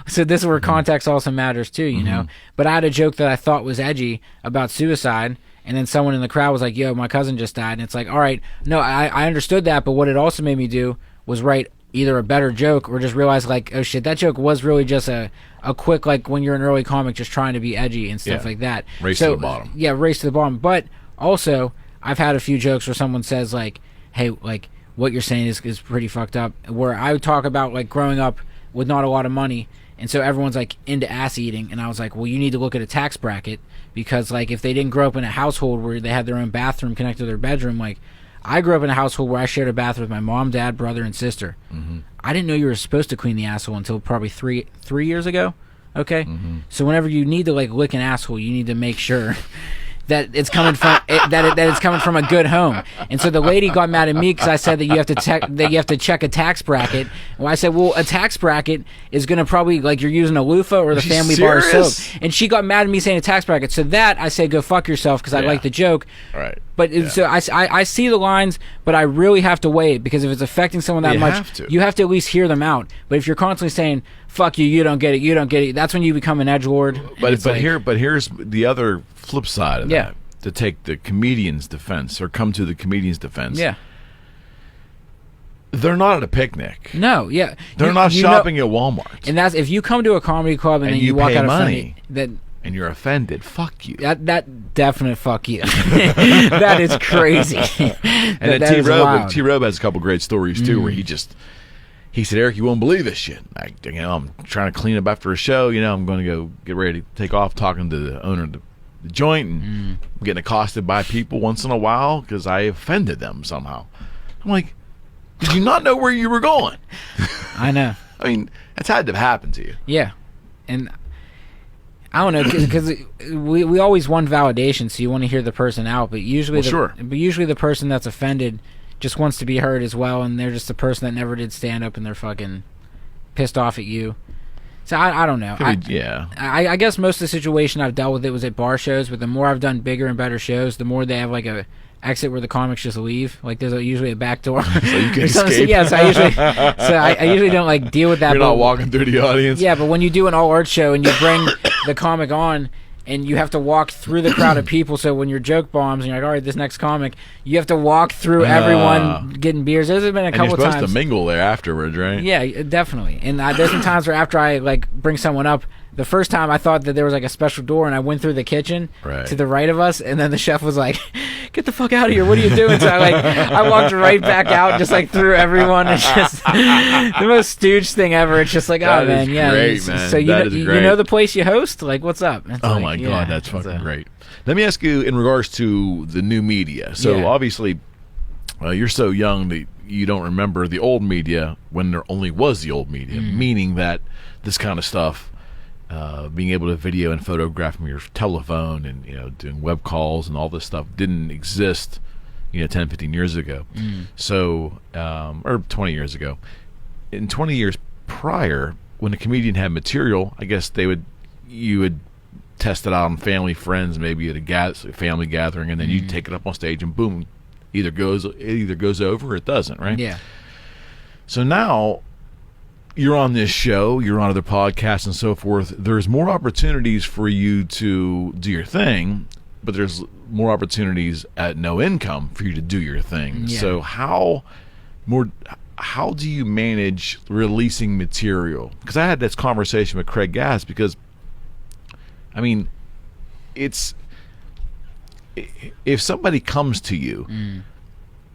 So this is where context also matters too, you know. But I had a joke that I thought was edgy about suicide, and then someone in the crowd was like, yo, my cousin just died. And it's like, all right, no, I understood that, but what it also made me do was write either a better joke or just realize like, oh shit, that joke was really just a quick, like when you're an early comic just trying to be edgy and stuff like that. Race to the bottom. Yeah, race to the bottom. But also, I've had a few jokes where someone says like, hey, like what you're saying is pretty fucked up, where I would talk about like growing up with not a lot of money, and so everyone's like into ass eating, and I was like, well, you need to look at a tax bracket, because like if they didn't grow up in a household where they had their own bathroom connected to their bedroom, like I grew up in a household where I shared a bathroom with my mom, dad, brother, and sister. I didn't know you were supposed to clean the asshole until probably three years ago. Okay, so whenever you need to like lick an asshole, you need to make sure that it's coming from that it's coming from a good home. And so the lady got mad at me because I said that you have to check a tax bracket. Well, I said, well, a tax bracket is going to probably, like, you're using a loofah or the family bar soap. And she got mad at me saying a tax bracket. So that I said, go fuck yourself, because I like the joke. Right. But so I see the lines, but I really have to weigh it, because if it's affecting someone that much, you have to at least hear them out. But if you're constantly saying fuck you, you don't get it, that's when you become an edgelord. But here's the other flip side of that. To take the comedian's defense, or come to the comedian's defense. Yeah. They're not at a picnic. No, yeah. They're not shopping at Walmart. And that's, if you come to a comedy club and then you walk out money, offended, and you're offended, fuck you. That definite fuck you. That is crazy. And then T-Rob has a couple great stories too, where he said, Eric, you won't believe this shit. I'm trying to clean up after a show. I'm going to go get ready to take off, talking to the owner of the joint, and I'm getting accosted by people once in a while because I offended them somehow. I'm like, did you not know where you were going? I know. I mean, that's had to happen to you. Yeah. And I don't know, because we always want validation, so you want to hear the person out, but usually the person that's offended just wants to be heard as well, and they're just the person that never did stand up, and they're fucking pissed off at you. So I don't know. I guess most of the situation I've dealt with it was at bar shows, but the more I've done bigger and better shows, the more they have like a exit where the comics just leave. Like there's usually a back door. So you can escape. So I usually don't like deal with that. You're not walking through the audience. Yeah, but when you do an all art show and you bring the comic on, and you have to walk through the crowd of people, so when your joke bombs and you're like, all right, this next comic, you have to walk through everyone getting beers. There's been a couple times. And you're supposed to mingle there afterwards, right? Yeah, definitely. And there's some times where after I like bring someone up, the first time I thought that there was like a special door, and I went through the kitchen to the right of us, and then the chef was like, get the fuck out of here, what are you doing? So I walked right back out, just like through everyone. It's just the most stooge thing ever. It's just like, that oh man, yeah. Great, man. So you know the place you host? Like, what's up? Oh my God, that's fucking great. Let me ask you in regards to the new media. So obviously, you're so young that you don't remember the old media when there only was the old media, meaning that this kind of stuff, being able to video and photograph from your telephone, and doing web calls and all this stuff didn't exist 10, 15 years ago. So or 20 years ago. In 20 years prior, when a comedian had material, I guess you would test it out on family, friends, maybe at a family gathering, and then you take it up on stage, and boom, it either goes over or it doesn't, right? Yeah. So now you're on this show, you're on other podcasts and so forth. There's more opportunities for you to do your thing, but there's more opportunities at no income for you to do your thing. Yeah. So how do you manage releasing material? Because I had this conversation with Craig Gass, because I mean, if somebody comes to you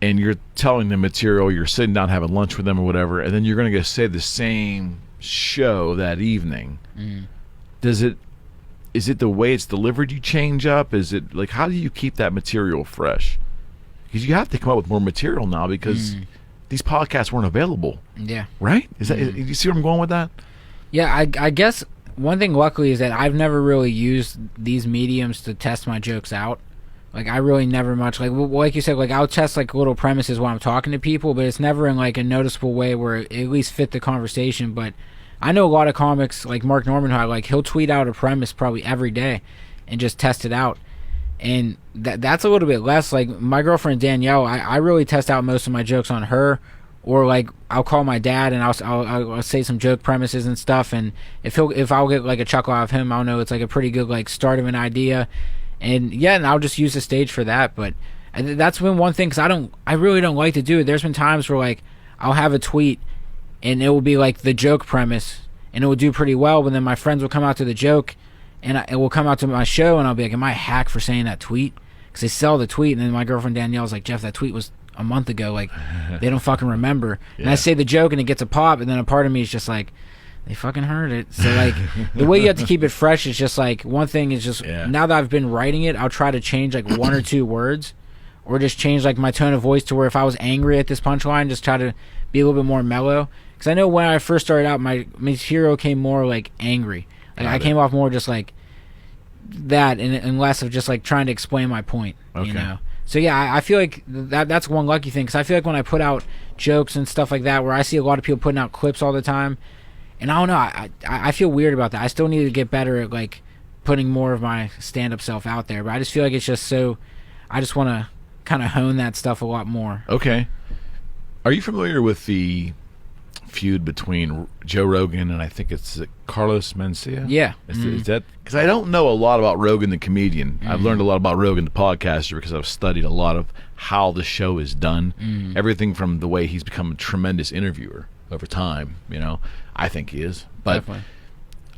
and you're telling them material, you're sitting down having lunch with them or whatever, and then you're going to go say the same show that evening, is it the way it's delivered you change up? Is it like, how do you keep that material fresh? Because you have to come up with more material now, because these podcasts weren't available. Yeah. Right? You see where I'm going with that? Yeah, I guess one thing luckily is that I've never really used these mediums to test my jokes out. Like, I really never much, like you said, like, I'll test, like, little premises while I'm talking to people, but it's never in, like, a noticeable way where it at least fit the conversation. But I know a lot of comics, like Mark Norman, who he'll tweet out a premise probably every day and just test it out. And that's a little bit less. Like, my girlfriend Danielle, I really test out most of my jokes on her, or, like, I'll call my dad and I'll say some joke premises and stuff, and if I'll get, like, a chuckle out of him, I'll know it's, like, a pretty good, like, start of an idea. And I'll just use the stage for that. But that's been one thing, because I really don't like to do it. There's been times where, like, I'll have a tweet and it will be like the joke premise, and it will do pretty well. But then my friends will come out to the joke, and it will come out to my show, and I'll be like, "Am I a hack for saying that tweet?" Because they sell the tweet, and then my girlfriend Danielle's like, "Jeff, that tweet was a month ago. Like, they don't fucking remember." And I say the joke, and it gets a pop, and then a part of me is just like, they fucking heard it. So like, the way you have to keep it fresh is just like, one thing is just now that I've been writing it, I'll try to change like 1 or 2 words, or just change like my tone of voice to where if I was angry at this punchline, just try to be a little bit more mellow. Because I know when I first started out, my material came more like angry. Like I came off more just like that, and less of just like trying to explain my point. You know. So yeah, I feel like that's one lucky thing, because I feel like when I put out jokes and stuff like that, where I see a lot of people putting out clips all the time, and I don't know, I feel weird about that. I still need to get better at like putting more of my stand-up self out there, but I just feel like it's just so, I just want to kind of hone that stuff a lot more. Okay. Are you familiar with the feud between Joe Rogan and I think it's Carlos Mencia? Yeah. Is that, because I don't know a lot about Rogan the comedian. I've learned a lot about Rogan the podcaster because I've studied a lot of how the show is done. Everything from the way he's become a tremendous interviewer over time, you know. I think he is. But definitely.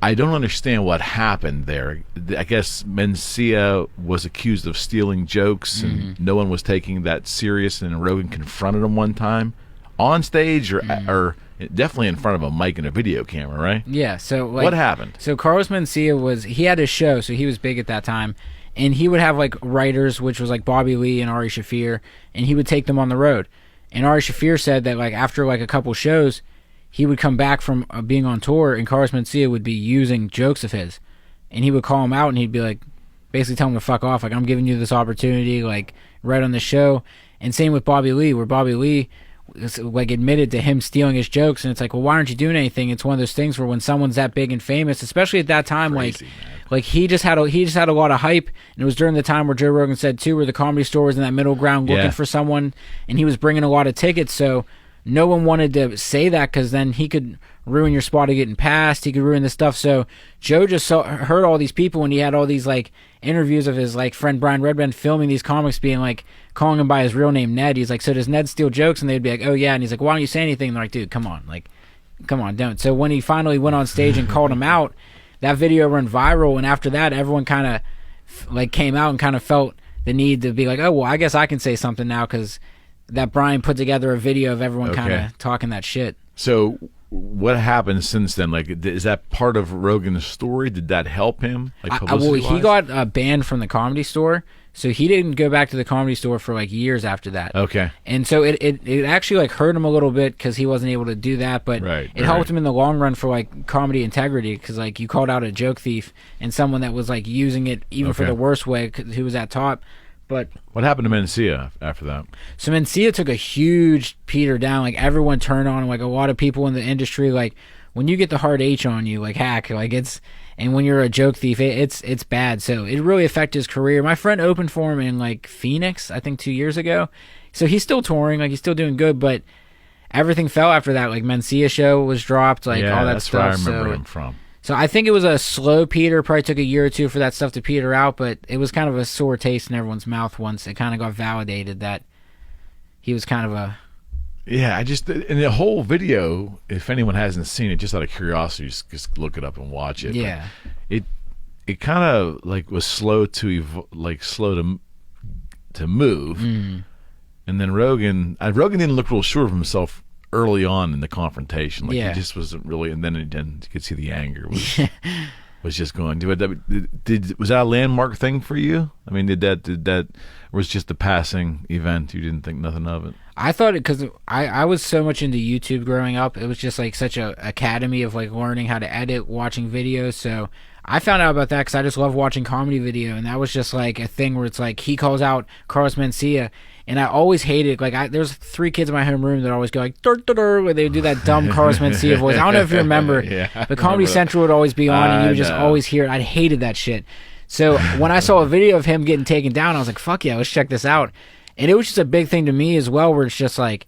I don't understand what happened there. I guess Mencia was accused of stealing jokes, and no one was taking that serious, and Rogan confronted him one time on stage, or definitely in front of a mic and a video camera, right? Yeah. So like, what happened? So Carlos Mencia he had his show, so he was big at that time, and he would have like writers, which was like Bobby Lee and Ari Shaffir, and he would take them on the road. And Ari Shaffir said that like after like a couple shows, he would come back from being on tour, and Carlos Mencia would be using jokes of his, and he would call him out, and he'd be like, basically tell him to fuck off, like, I'm giving you this opportunity, like, right on the show. And same with Bobby Lee, where Bobby Lee like admitted to him stealing his jokes, and it's like, well, why aren't you doing anything? It's one of those things where when someone's that big and famous, especially at that time, crazy, like he just had a lot of hype, and it was during the time where Joe Rogan said too, where the Comedy Store was in that middle ground looking for someone, and he was bringing a lot of tickets, so no one wanted to say that, because then he could ruin your spot of getting past. He could ruin the stuff. So Joe just heard all these people, and he had all these like interviews of his like friend Brian Redband filming these comics, being like, calling him by his real name, Ned. He's like, so does Ned steal jokes? And they'd be like, oh yeah. And he's like, why don't you say anything? And they're like, dude, come on, don't. So when he finally went on stage and called him out, that video went viral, and after that, everyone kind of like came out and kind of felt the need to be like, oh well, I guess I can say something now, because that Brian put together a video of everyone kind of talking that shit. So what happened since then? Like, is that part of Rogan's story? Did that help him? Like, well, he got banned from the Comedy Store, so he didn't go back to the Comedy Store for like years after that. Okay. And so it actually like hurt him a little bit, because he wasn't able to do that, but it helped him in the long run for like comedy integrity, because like you called out a joke thief and someone that was like using it even for the worst way, who was at top. But what happened to Mencia after that? So Mencia took a huge peter down. Like, everyone turned on him. Like, a lot of people in the industry, like, when you get the hard H on you, like hack, like and when you're a joke thief, it's bad. So it really affected his career. My friend opened for him in like Phoenix, I think 2 years ago. So he's still touring, like he's still doing good, but everything fell after that. Like, Mencia show was dropped, like all that stuff. That's where I remember him from. So I think it was a slow peter. Probably took a year or two for that stuff to peter out, but it was kind of a sore taste in everyone's mouth once it kind of got validated that he was kind of a... Yeah, in the whole video, if anyone hasn't seen it, just out of curiosity, just look it up and watch it. Yeah. But it kind of like was slow to move. And then Rogan didn't look real sure of himself early on in the confrontation, like he just wasn't really, and then you could see the anger was just going to it. Was that a landmark thing for you? I mean, did that was just a passing event? You didn't think nothing of it? I thought it, because I was so much into YouTube growing up. It was just like such a academy of like learning how to edit, watching videos. So I found out about that because I just love watching comedy video, and that was just like a thing where it's like he calls out Carlos Mencia. And I always hated, like, there's 3 kids in my homeroom that always go like, dur, dur, dur, where they would do that dumb Carlos Mencia voice. I don't know if you remember, but Comedy Central would always be on, and you would just always hear it. I hated that shit. So when I saw a video of him getting taken down, I was like, fuck yeah, let's check this out. And it was just a big thing to me as well, where it's just like,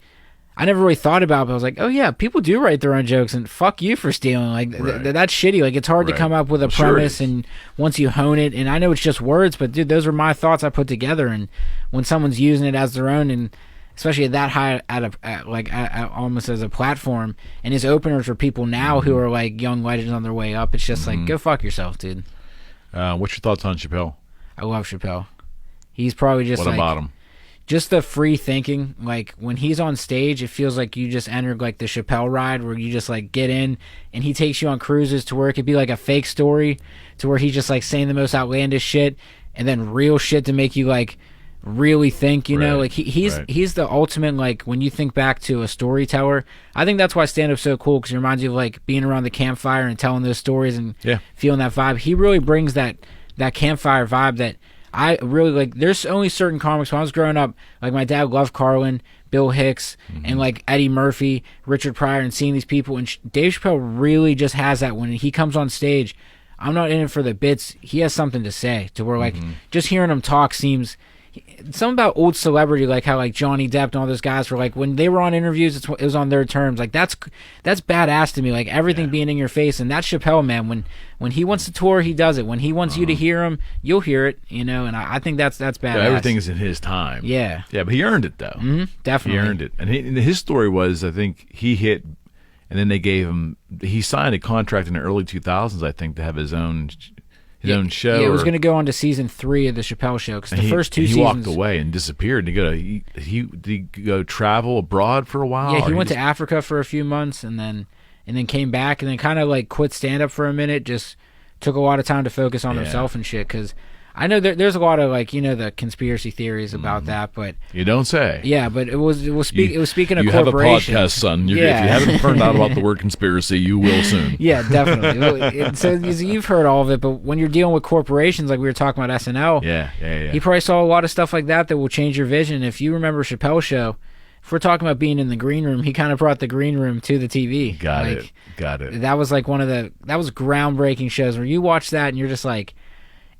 I never really thought about it, but I was like, oh yeah, people do write their own jokes, and fuck you for stealing. Like, that's shitty. Like, it's hard to come up with a premise, and once you hone it, and I know it's just words, but dude, those were my thoughts I put together, and when someone's using it as their own, and especially that high at almost as a platform. And his openers are people now who are like young legends on their way up. It's just like, go fuck yourself, dude. What's your thoughts on Chappelle? I love Chappelle. He's probably just what about him? Just the free thinking. Like when he's on stage, it feels like you just entered like the Chappelle ride where you just like get in and he takes you on cruises to where it could be like a fake story to where he's just like saying the most outlandish shit and then real shit to make you like really think, you know, like he's the ultimate, like when you think back to a storyteller. I think that's why stand-up's so cool, because it reminds you of like being around the campfire and telling those stories and feeling that vibe. He really brings that campfire vibe that I really like. There's only certain comics. When I was growing up, like my dad loved Carlin, Bill Hicks, and like Eddie Murphy, Richard Pryor, and seeing these people. And Dave Chappelle really just has that. When he comes on stage, I'm not in it for the bits. He has something to say to where like just hearing him talk seems something about old celebrity, like how like Johnny Depp and all those guys were like when they were on interviews, it was on their terms. Like that's badass to me. Like everything being in your face, and that's Chappelle, man. When he wants to tour, he does it. When he wants you to hear him, you'll hear it. You know, and I think that's badass. Yeah, everything is in his time. Yeah, but he earned it though. Definitely, he earned it. And his story was, I think he hit, and then they gave him. He signed a contract in the early 2000s, I think, to have his own show. Yeah, it was going to go on to season 3 of the Chappelle Show, because the first 2 seasons... He walked away and disappeared. Did he go travel abroad for a while? Yeah, he went to Africa for a few months and then came back and then kind of like quit stand-up for a minute, just took a lot of time to focus on himself and shit, because I know there's a lot of like, you know, the conspiracy theories about that, but... You don't say. Yeah, but it was speaking of corporations. You have a podcast, son. If you haven't turned out about the word conspiracy, you will soon. Yeah, definitely. So you've heard all of it, but when you're dealing with corporations, like we were talking about SNL, he probably saw a lot of stuff like that will change your vision. If you remember Chappelle's show, if we're talking about being in the green room, he kind of brought the green room to the TV. Got it. That was like that was groundbreaking shows where you watch that and you're just like,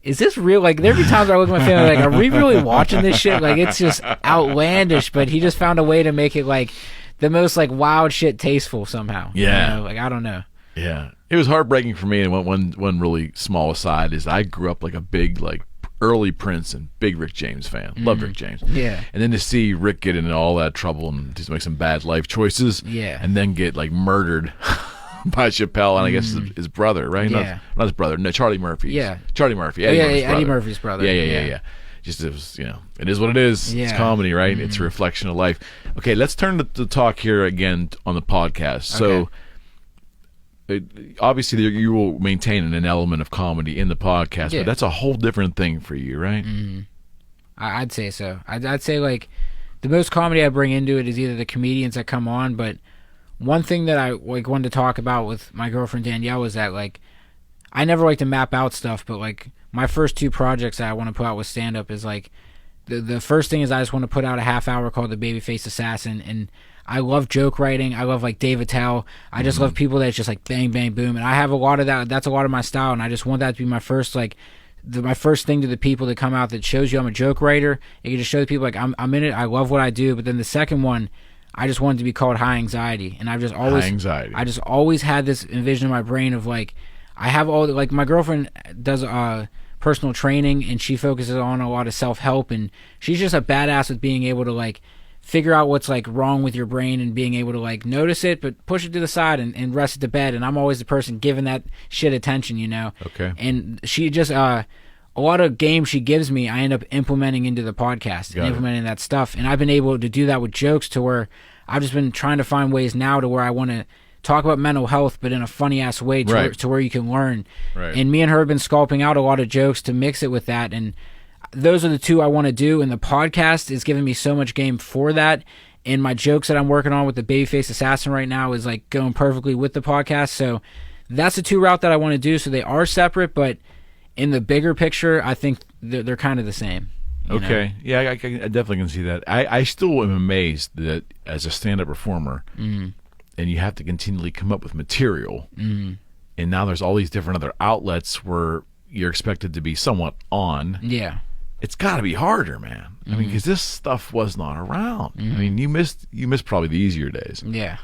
is this real? Like, there'd be times where I look at my family like, are we really watching this shit? Like, it's just outlandish, but he just found a way to make it like the most like wild shit tasteful somehow. Yeah. You know? Like, I don't know. Yeah. It was heartbreaking for me. And one really small aside is I grew up like a big, like, early Prince and big Rick James fan. Love Rick James. Yeah. And then to see Rick get into all that trouble and just make some bad life choices. Yeah. And then get like murdered by Chappelle and I guess his brother, right? Yeah. Not his brother. No, Charlie Murphy. Yeah. Charlie Murphy. Eddie Murphy's brother. Yeah. Just it was, you know, it is what it is. Yeah. It's comedy, right? It's a reflection of life. Okay, let's turn to talk here again on the podcast. So, obviously, you will maintain an element of comedy in the podcast, but that's a whole different thing for you, right? I'd say so. I'd say like the most comedy I bring into it is either the comedians that come on, but one thing that I like wanted to talk about with my girlfriend Danielle is that like I never like to map out stuff, but like my first 2 projects that I want to put out with stand up is like the first thing is I just want to put out a half hour called the Babyface Assassin, and I love joke writing. I love like Dave Attell. I just love people that's just like bang bang boom, and I have a lot of that. That's a lot of my style, and I just want that to be my first like my first thing to the people that come out that shows you I'm a joke writer. It can just show the people like I'm in it. I love what I do. But then the second one, I just wanted to be called High Anxiety, and I've just always I just always had this envision in my brain of like I have all like my girlfriend does personal training and she focuses on a lot of self-help, and she's just a badass with being able to like figure out what's like wrong with your brain and being able to like notice it but push it to the side and rest it to bed, and I'm always the person giving that shit attention, you know. Okay. And she just a lot of games she gives me I end up implementing into the podcast and implementing that stuff, and I've been able to do that with jokes to where I've just been trying to find ways now to where I want to talk about mental health but in a funny ass way to where you can learn. Right. And me and her have been sculpting out a lot of jokes to mix it with that, and those are the 2 I want to do, and the podcast is giving me so much game for that, and my jokes that I'm working on with the Babyface Assassin right now is like going perfectly with the podcast. So that's the 2 route that I want to do. So they are separate, but in the bigger picture I think they're kind of the same. Okay. Know? Yeah, I definitely can see that. I still am amazed that as a stand-up performer, and you have to continually come up with material, and now there's all these different other outlets where you're expected to be somewhat on. Yeah. It's got to be harder, man. I mean, because this stuff was not around. I mean, you missed probably the easier days. Yeah.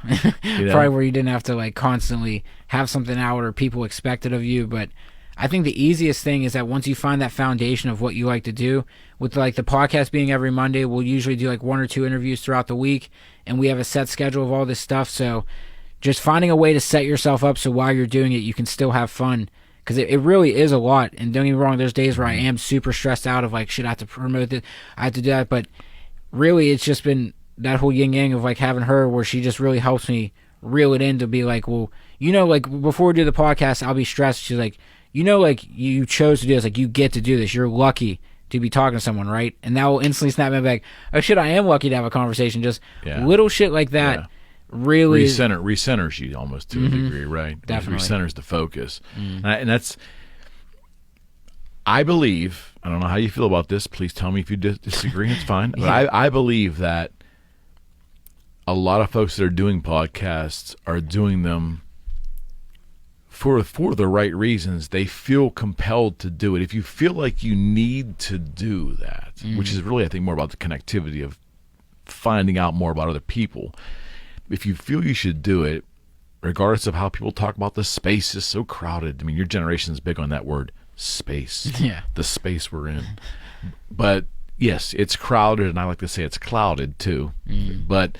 You know? Probably where you didn't have to like constantly have something out or people expect it of you, but I think the easiest thing is that once you find that foundation of what you like to do, with like the podcast being every Monday, we'll usually do like 1 or 2 interviews throughout the week, and we have a set schedule of all this stuff. So just finding a way to set yourself up so while you're doing it, you can still have fun. Because it really is a lot. And don't get me wrong, there's days where I am super stressed out of like, shit, I have to promote this, I have to do that. But really, it's just been that whole yin yang of like having her where she just really helps me reel it in to be like, well, you know, like before we do the podcast, I'll be stressed. She's like, you know, like you chose to do this, like you get to do this. You're lucky to be talking to someone, right? And that will instantly snap me back. Oh shit, I am lucky to have a conversation. Just little shit like that. Yeah. Really recenters you almost to a degree, right? Definitely recenters the focus, and that's. I believe, I don't know how you feel about this. Please tell me if you disagree. It's fine. But I believe that a lot of folks that are doing podcasts are doing them for the right reasons. They feel compelled to do it. If you feel like you need to do that, which is really, I think, more about the connectivity of finding out more about other people. If you feel you should do it, regardless of how people talk about the space is so crowded. I mean, your generation is big on that word, space. Yeah. The space we're in. But yes, it's crowded, and I like to say it's clouded too. But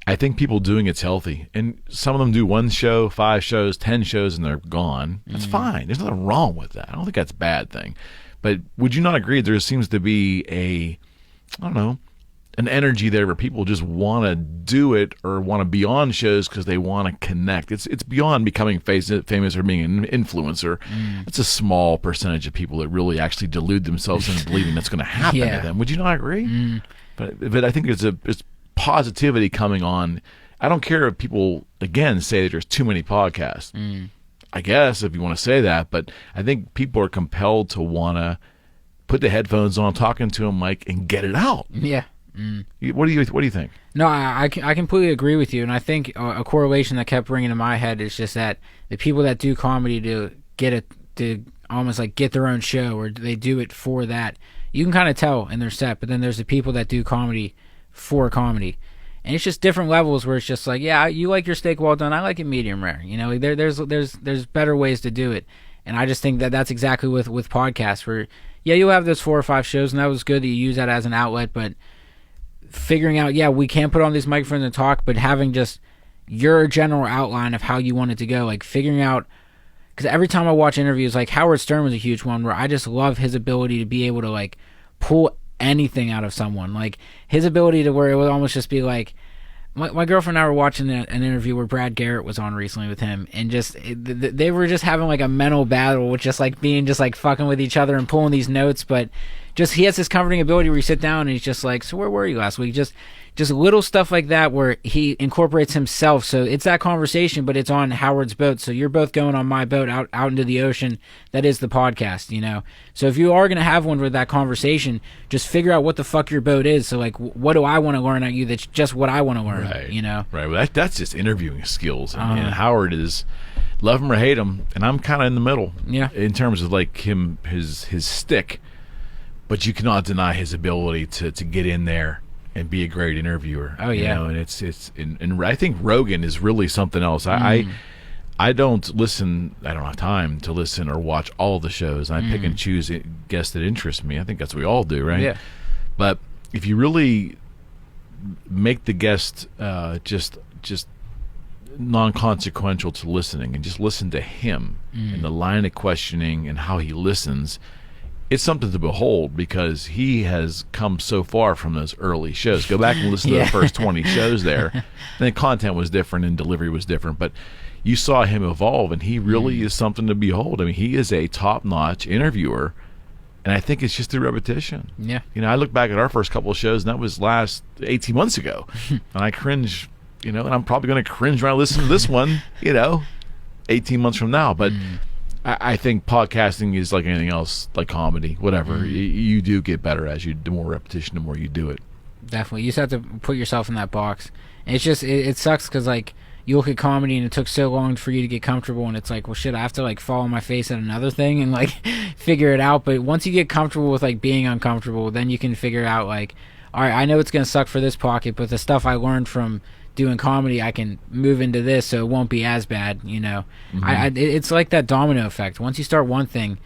I think people doing it's healthy. And some of them do 1 show, 5 shows, 10 shows, and they're gone. That's fine. There's nothing wrong with that. I don't think that's a bad thing. But would you not agree there seems to be an energy there where people just want to do it or want to be on shows because they want to connect. It's beyond becoming famous or being an influencer. It's a small percentage of people that really actually delude themselves into believing that's going to happen to them. Would you not agree? But I think it's positivity coming on. I don't care if people, again, say that there's too many podcasts. I guess if you want to say that, but I think people are compelled to want to put the headphones on, talking to them, Mike, and get it out. Yeah. What do you think? No, I completely agree with you, and I think a correlation that kept ringing in my head is just that the people that do comedy to almost like get their own show, or they do it for that, you can kind of tell in their set. But then there's the people that do comedy for comedy, and it's just different levels where it's just like, yeah, you like your steak well done, I like it medium rare. You know, like there's better ways to do it, and I just think that that's exactly with podcasts where you'll have those 4 or 5 shows, and that was good that you use that as an outlet, but figuring out, we can put on these microphones and talk, but having just your general outline of how you want it to go, like figuring out, because every time I watch interviews, like Howard Stern was a huge one where I just love his ability to be able to like pull anything out of someone, like his ability to where it would almost just be like, my girlfriend and I were watching an interview where Brad Garrett was on recently with him, and just they were just having like a mental battle with just like being just like fucking with each other and pulling these notes, but just he has this comforting ability where you sit down and he's just like, so where were you last week? Just little stuff like that where he incorporates himself. So it's that conversation, but it's on Howard's boat. So you're both going on my boat out into the ocean. That is the podcast, you know? So if you are going to have one with that conversation, just figure out what the fuck your boat is. So like, what do I want to learn at you that's just what I want to learn, right, you know? Right. Well, that's just interviewing skills. And Howard is, love him or hate him, and I'm kind of in the middle. Yeah. In terms of like his stick. But you cannot deny his ability to get in there and be a great interviewer. Oh yeah, you know, and and I think Rogan is really something else. I don't listen. I don't have time to listen or watch all the shows. I pick and choose guests that interest me. I think that's what we all do, right? Yeah. But if you really make the guest just non-consequential to listening and just listen to him and the line of questioning and how he listens, it's something to behold, because he has come so far from those early shows. Go back and listen to the first 20 shows there. And the content was different and delivery was different, but you saw him evolve, and he really is something to behold. I mean, he is a top-notch interviewer, and I think it's just through repetition. Yeah. You know, I look back at our first couple of shows, and that was last 18 months ago, and I cringe, you know, and I'm probably going to cringe when I listen to this one, you know, 18 months from now, but I think podcasting is like anything else, like comedy, whatever. You do get better as the more repetition, the more you do it. Definitely. You just have to put yourself in that box. And it's just, it sucks because, like, you look at comedy and it took so long for you to get comfortable, and it's like, well, shit, I have to, like, fall on my face at another thing and, like, figure it out. But once you get comfortable with, like, being uncomfortable, then you can figure out, like, all right, I know it's going to suck for this pocket, but the stuff I learned from doing comedy, I can move into this so it won't be as bad, you know. It's like that domino effect. Once you start one thing,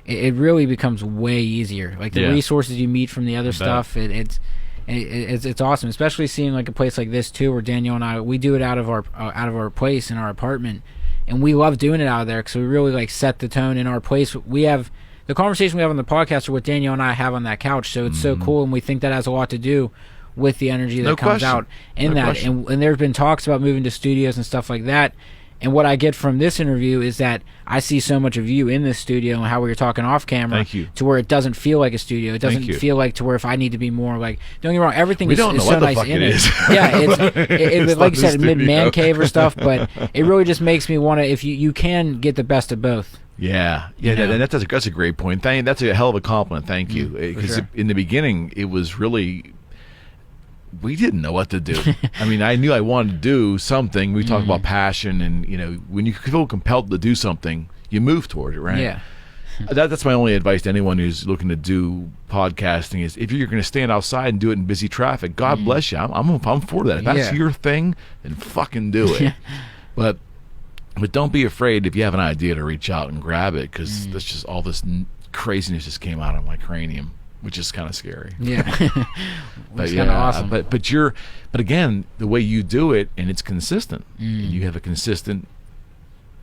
it really becomes way easier. Like the resources you meet from the other stuff, it's awesome, especially seeing like a place like this too, where Daniel and I, we do it out of our place in our apartment, and we love doing it out of there because we really like set the tone in our place. We have the conversation we have on the podcast are what Daniel and I have on that couch, so it's so cool, and we think that has a lot to do with the energy that comes out in that. And there's been talks about moving to studios and stuff like that. And what I get from this interview is that I see so much of you in this studio and how we were talking off camera. Thank you. To where it doesn't feel like a studio. It doesn't feel like to where if I need to be more like, don't get me wrong, everything is so nice in it. Yeah, it's like you said, mid-man cave or stuff, but it really just makes me want to, if you can get the best of both. Yeah, and that's a great point. That's a hell of a compliment. Thank you. Because in the beginning, it was really, we didn't know what to do. I mean, I knew I wanted to do something. We talk about passion, and you know, when you feel compelled to do something, you move toward it, right? Yeah. That's my only advice to anyone who's looking to do podcasting is if you're going to stand outside and do it in busy traffic, God bless you. I'm for that. If that's your thing, then fucking do it. But don't be afraid if you have an idea to reach out and grab it, because that's just all this craziness just came out of my cranium, which is kind of scary. Yeah. But kind of awesome. But again, the way you do it, and it's consistent. And you have a consistent,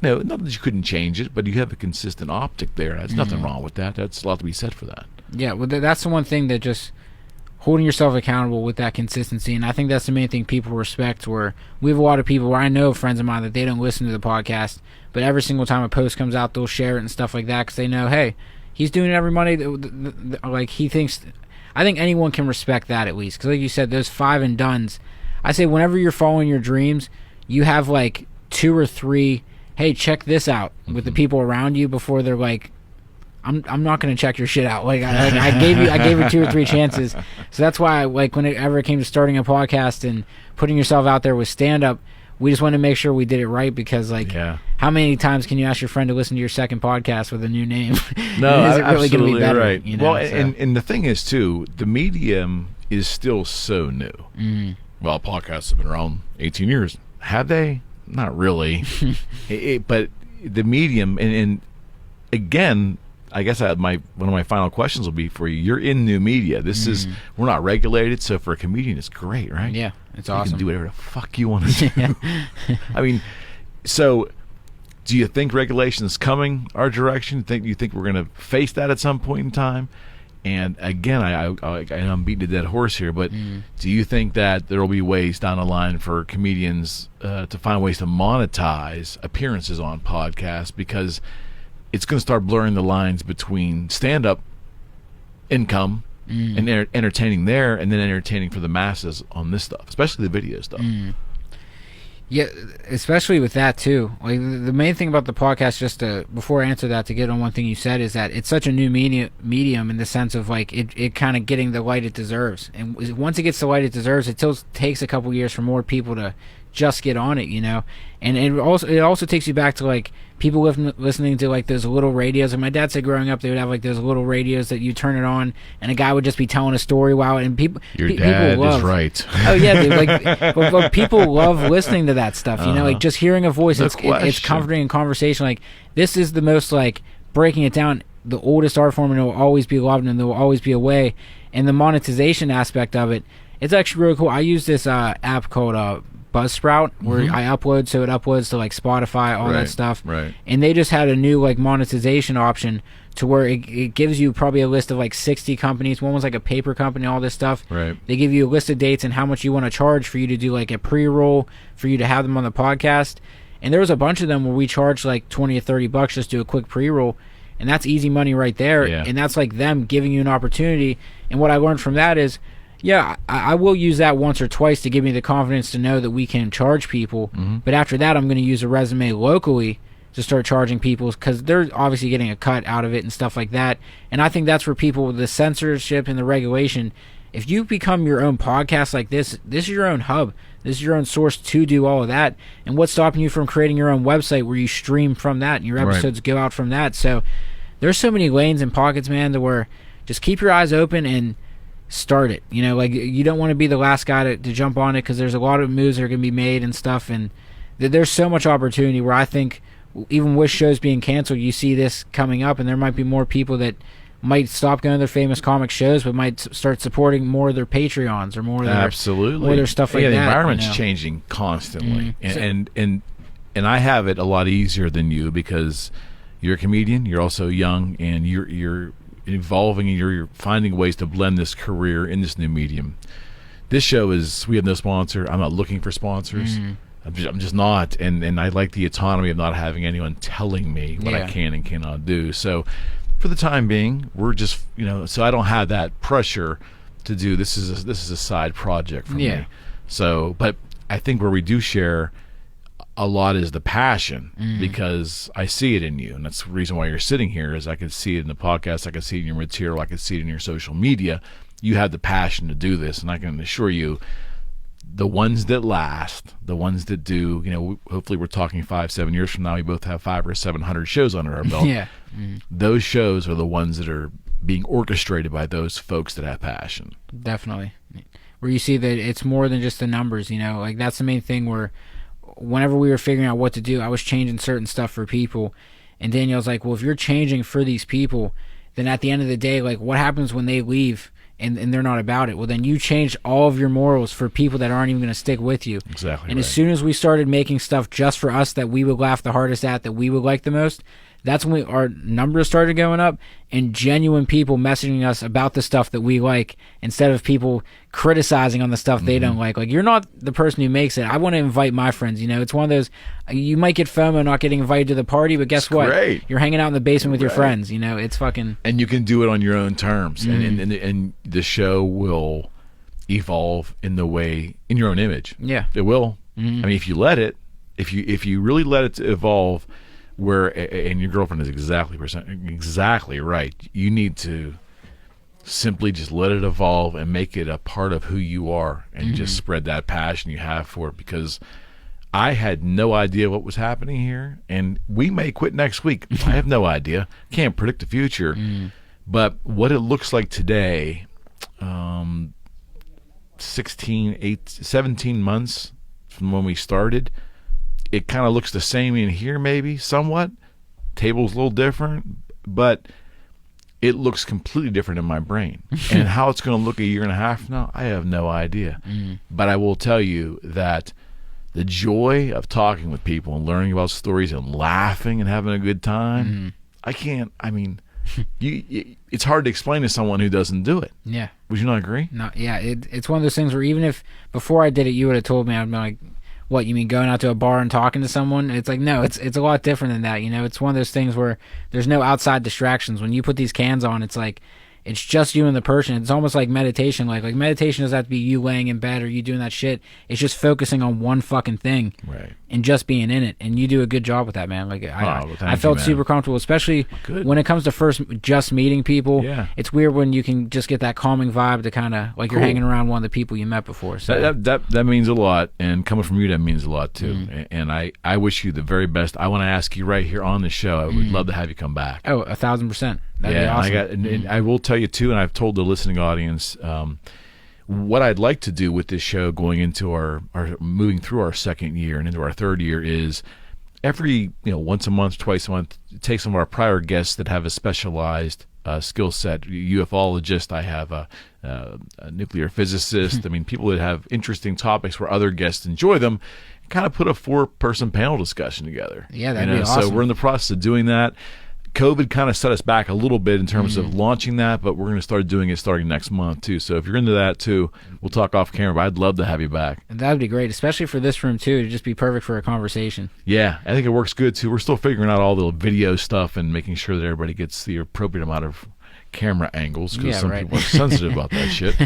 not that you couldn't change it, but you have a consistent optic there. There's nothing wrong with that. That's a lot to be said for that. Yeah, well, that's the one thing that just holding yourself accountable with that consistency, and I think that's the main thing people respect. Where we have a lot of people where I know friends of mine that they don't listen to the podcast, but every single time a post comes out, they'll share it and stuff like that because they know, hey, he's doing it every Monday. Like he thinks, I think anyone can respect that at least. Because like you said, those 5 and dones. I say whenever you're following your dreams, you have like 2 or 3. Hey, check this out with the people around you before they're like, I'm not going to check your shit out. Like I gave you 2 or 3 chances. So that's why like whenever it came to starting a podcast and putting yourself out there with stand up, we just wanted to make sure we did it right, because like how many times can you ask your friend to listen to your second podcast with a new name? No, is it really going to be better? Right. You know? Well, and the thing is too, the medium is still so new. Well, podcasts have been around 18 years. Have they? Not really. But the medium, and again, I guess one of my final questions will be for you. You're in new media. This is, we're not regulated, so for a comedian, it's great, right? Yeah, it's awesome. You can do whatever the fuck you want to do. I mean, so do you think regulation is coming our direction? Do you think we're going to face that at some point in time? And again, I'm beating a dead horse here, but do you think that there will be ways down the line for comedians to find ways to monetize appearances on podcasts? Because it's going to start blurring the lines between stand-up income and entertaining there, and then entertaining for the masses on this stuff, especially the video stuff. Yeah, especially with that too. Like the main thing about the podcast, just before I answer that, to get on one thing you said, is that it's such a new medium in the sense of like it kind of getting the light it deserves. And once it gets the light it deserves, it still takes a couple years for more people to just get on it, you know. And it also takes you back to like people listening to like those little radios. And my dad said growing up they would have like those little radios that you turn it on and a guy would just be telling a story while, and people dad is right. Oh yeah, dude, like but people love listening to that stuff, you know, like just hearing a voice. It's comforting in conversation. Like this is the most, like, breaking it down, the oldest art form, and it will always be loved and there will always be a way. And the monetization aspect of it, it's actually really cool. I use this app called Buzzsprout, where I upload, so it uploads to like Spotify, all that stuff. Right. And they just had a new like monetization option to where it gives you probably a list of like 60 companies. One was like a paper company, all this stuff. Right. They give you a list of dates and how much you want to charge for you to do like a pre-roll, for you to have them on the podcast. And there was a bunch of them where we charged like $20 or $30 just to do a quick pre-roll. And that's easy money right there. Yeah. And that's like them giving you an opportunity. And what I learned from that is, yeah, I will use that once or twice to give me the confidence to know that we can charge people. But after that, I'm going to use a resume locally to start charging people, because they're obviously getting a cut out of it and stuff like that. And I think that's where people with the censorship and the regulation, if you become your own podcast like this is your own hub. This is your own source to do all of that. And what's stopping you from creating your own website where you stream from that and your episodes go out from that? So there's so many lanes and pockets, man, to where just keep your eyes open and start it. You know, like, you don't want to be the last guy to jump on it, because there's a lot of moves that are going to be made and stuff, and there's so much opportunity where I think even with shows being canceled, you see this coming up, and there might be more people that might stop going to their famous comic shows, but might start supporting more of their Patreons or more of their, absolutely, more of their stuff like that. The environment's you know? changing constantly, Mm-hmm. and I have it a lot easier than you, because you're a comedian, you're also young, and you're evolving, and you're finding ways to blend this career in this new medium. This show we have no sponsor. I'm not looking for sponsors. Mm-hmm. I'm just not, and I like the autonomy of not having anyone telling me what I Yeah. can and cannot do. So for the time being, we're just, so I don't have that pressure to do this is a side project for me. So, but I think where we do share a lot is the passion, because I see it in you, and that's the reason why you're sitting here. Is I can see it in the podcast, I can see it in your material, I can see it in your social media. You have the passion to do this, and I can assure you, the ones that last, the ones that do, hopefully we're talking 5-7 years from now, we both have 500 or 700 shows under our belt. Yeah. Those shows are the ones that are being orchestrated by those folks that have passion. Definitely. Where you see that it's more than just the numbers, like, that's the main thing, where whenever we were figuring out what to do, I was changing certain stuff for people, and Danielle's like, well, if you're changing for these people, then at the end of the day, like, what happens when they leave and they're not about it? Well, then you changed all of your morals for people that aren't even going to stick with you. Exactly. And right. as soon as we started making stuff just for us that we would laugh the hardest at, that we would like the most, that's when our numbers started going up, and genuine people messaging us about the stuff that we like, instead of people criticizing on the stuff they don't like. Like, you're not the person who makes it. I want to invite my friends. It's one of those, you might get FOMO not getting invited to the party, but guess what? Great. You're hanging out in the basement with your friends. It's fucking... And you can do it on your own terms, and the show will evolve in your own image. Yeah. It will. I mean, if you let it, if you really let it evolve, and your girlfriend is exactly right. You need to simply just let it evolve and make it a part of who you are, and just spread that passion you have for it, because I had no idea what was happening here, and we may quit next week. I have no idea. Can't predict the future. But what it looks like today, 17 months from when we started, it kind of looks the same in here, maybe somewhat. Table's a little different, but it looks completely different in my brain. And how it's going to look a year and a half from now, I have no idea. But I will tell you that the joy of talking with people and learning about stories and laughing and having a good time, it's hard to explain to someone who doesn't do it. Yeah. Would you not agree? No, yeah. It's one of those things where, even if before I did it, you would have told me, I'd be like, what, you mean going out to a bar and talking to someone? It's like, no, it's a lot different than that. It's one of those things where there's no outside distractions. When you put these cans on, it's like, it's just you and the person. It's almost like meditation. Like meditation doesn't have to be you laying in bed or you doing that shit. It's just focusing on one fucking thing, right, and just being in it. And you do a good job with that, man. Like, I felt you, super comfortable, especially when it comes to first just meeting people. Yeah. It's weird when you can just get that calming vibe to kind of like you're hanging around one of the people you met before. So that means a lot, and coming from you, that means a lot too. And I wish you the very best. I want to ask you right here on the show. I would love to have you come back. Oh, 1,000%. That'd be awesome. And I will tell you too, and I've told the listening audience, what I'd like to do with this show going into our moving through our second year and into our third year is every once a month, twice a month, take some of our prior guests that have a specialized skill set. Ufologist, I have a nuclear physicist. I mean, people that have interesting topics where other guests enjoy them. Kind of put a 4-person panel discussion together. Yeah, that'd be awesome. So we're in the process of doing that. COVID kind of set us back a little bit in terms of launching that, but we're going to start doing it starting next month too. So if you're into that too, we'll talk off camera, but I'd love to have you back. And that'd be great, especially for this room too, to just be perfect for a conversation. Yeah, I think it works good too. We're still figuring out all the video stuff and making sure that everybody gets the appropriate amount of camera angles, because some people are sensitive about that shit.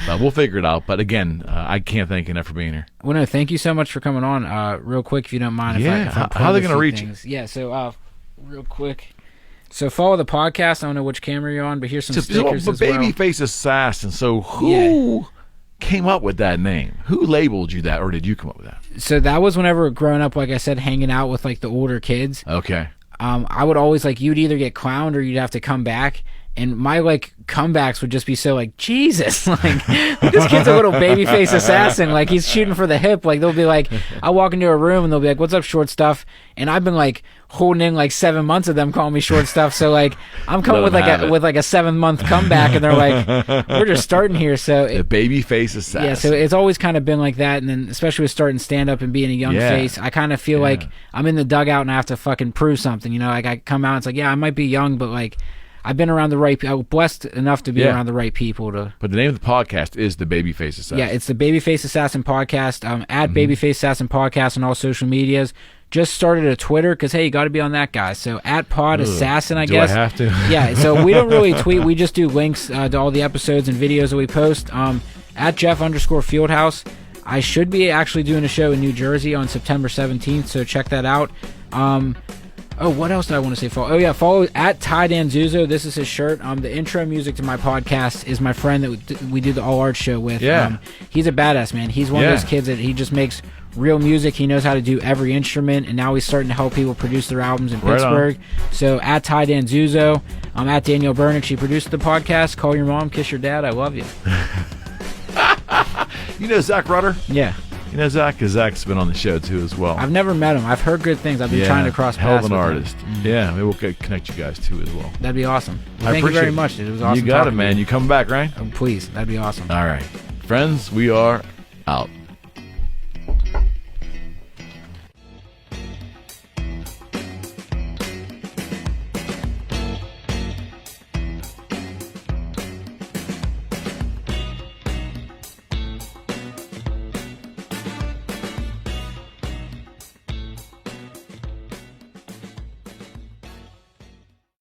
But we'll figure it out. But again, I can't thank you enough for being here. Well, no, thank you so much for coming on. Real quick, if you don't mind. How are they going to reach you? Yeah, so real quick. So follow the podcast. I don't know which camera you're on, but here's some stickers as well. Babyface Assasin. So who came up with that name? Who labeled you that, or did you come up with that? So that was whenever growing up, like I said, hanging out with like the older kids. Okay. I would always you'd either get clowned or you'd have to come back. And my like comebacks would just be so like, Jesus, like this kid's a little babyface assassin, like he's shooting for the hip. Like they'll be like, I'll walk into a room and they'll be like, what's up, short stuff? And I've been like holding in like 7 months of them calling me short stuff. So like I'm coming with like a 7-month comeback, and they're like, we're just starting here. So the babyface assassin. Yeah, so it's always kind of been like that. And then especially with starting stand up and being a young face, I kind of feel like I'm in the dugout and I have to fucking prove something. You know, like I come out and it's like, yeah, I might be young, but like I've been around the right. I was blessed enough to be around the right people to. But the name of the podcast is the Babyface Assassin. Yeah, it's the Babyface Assassin podcast. At Babyface Assassin podcast on all social medias. Just started a Twitter because hey, you got to be on that, guys. So at Pod Assassin, I guess. Do I have to? Yeah. So we don't really tweet. We just do links to all the episodes and videos that we post. At Jeff_Fieldhouse. I should be actually doing a show in New Jersey on September 17th. So check that out. Oh, what else did I want to say? Follow at Ty Danzuzo. This is his shirt. The intro music to my podcast is my friend that we do the All Art show with. Yeah. He's a badass, man. He's one of those kids that he just makes real music. He knows how to do every instrument, and now he's starting to help people produce their albums in Pittsburgh. So at Ty Danzuzo, I'm at Daniel Burnett. She produced the podcast. Call your mom, kiss your dad. I love you. You know Zach Rutter? Yeah. You know Zach? Because Zach's been on the show too as well. I've never met him. I've heard good things. I've been trying to cross paths with him. Hell of an artist. Yeah, maybe we'll connect you guys too as well. That'd be awesome. Well, thank you very much, dude. It was awesome. You got it, man. You come back, right? Please. That'd be awesome. All right. Friends, we are out.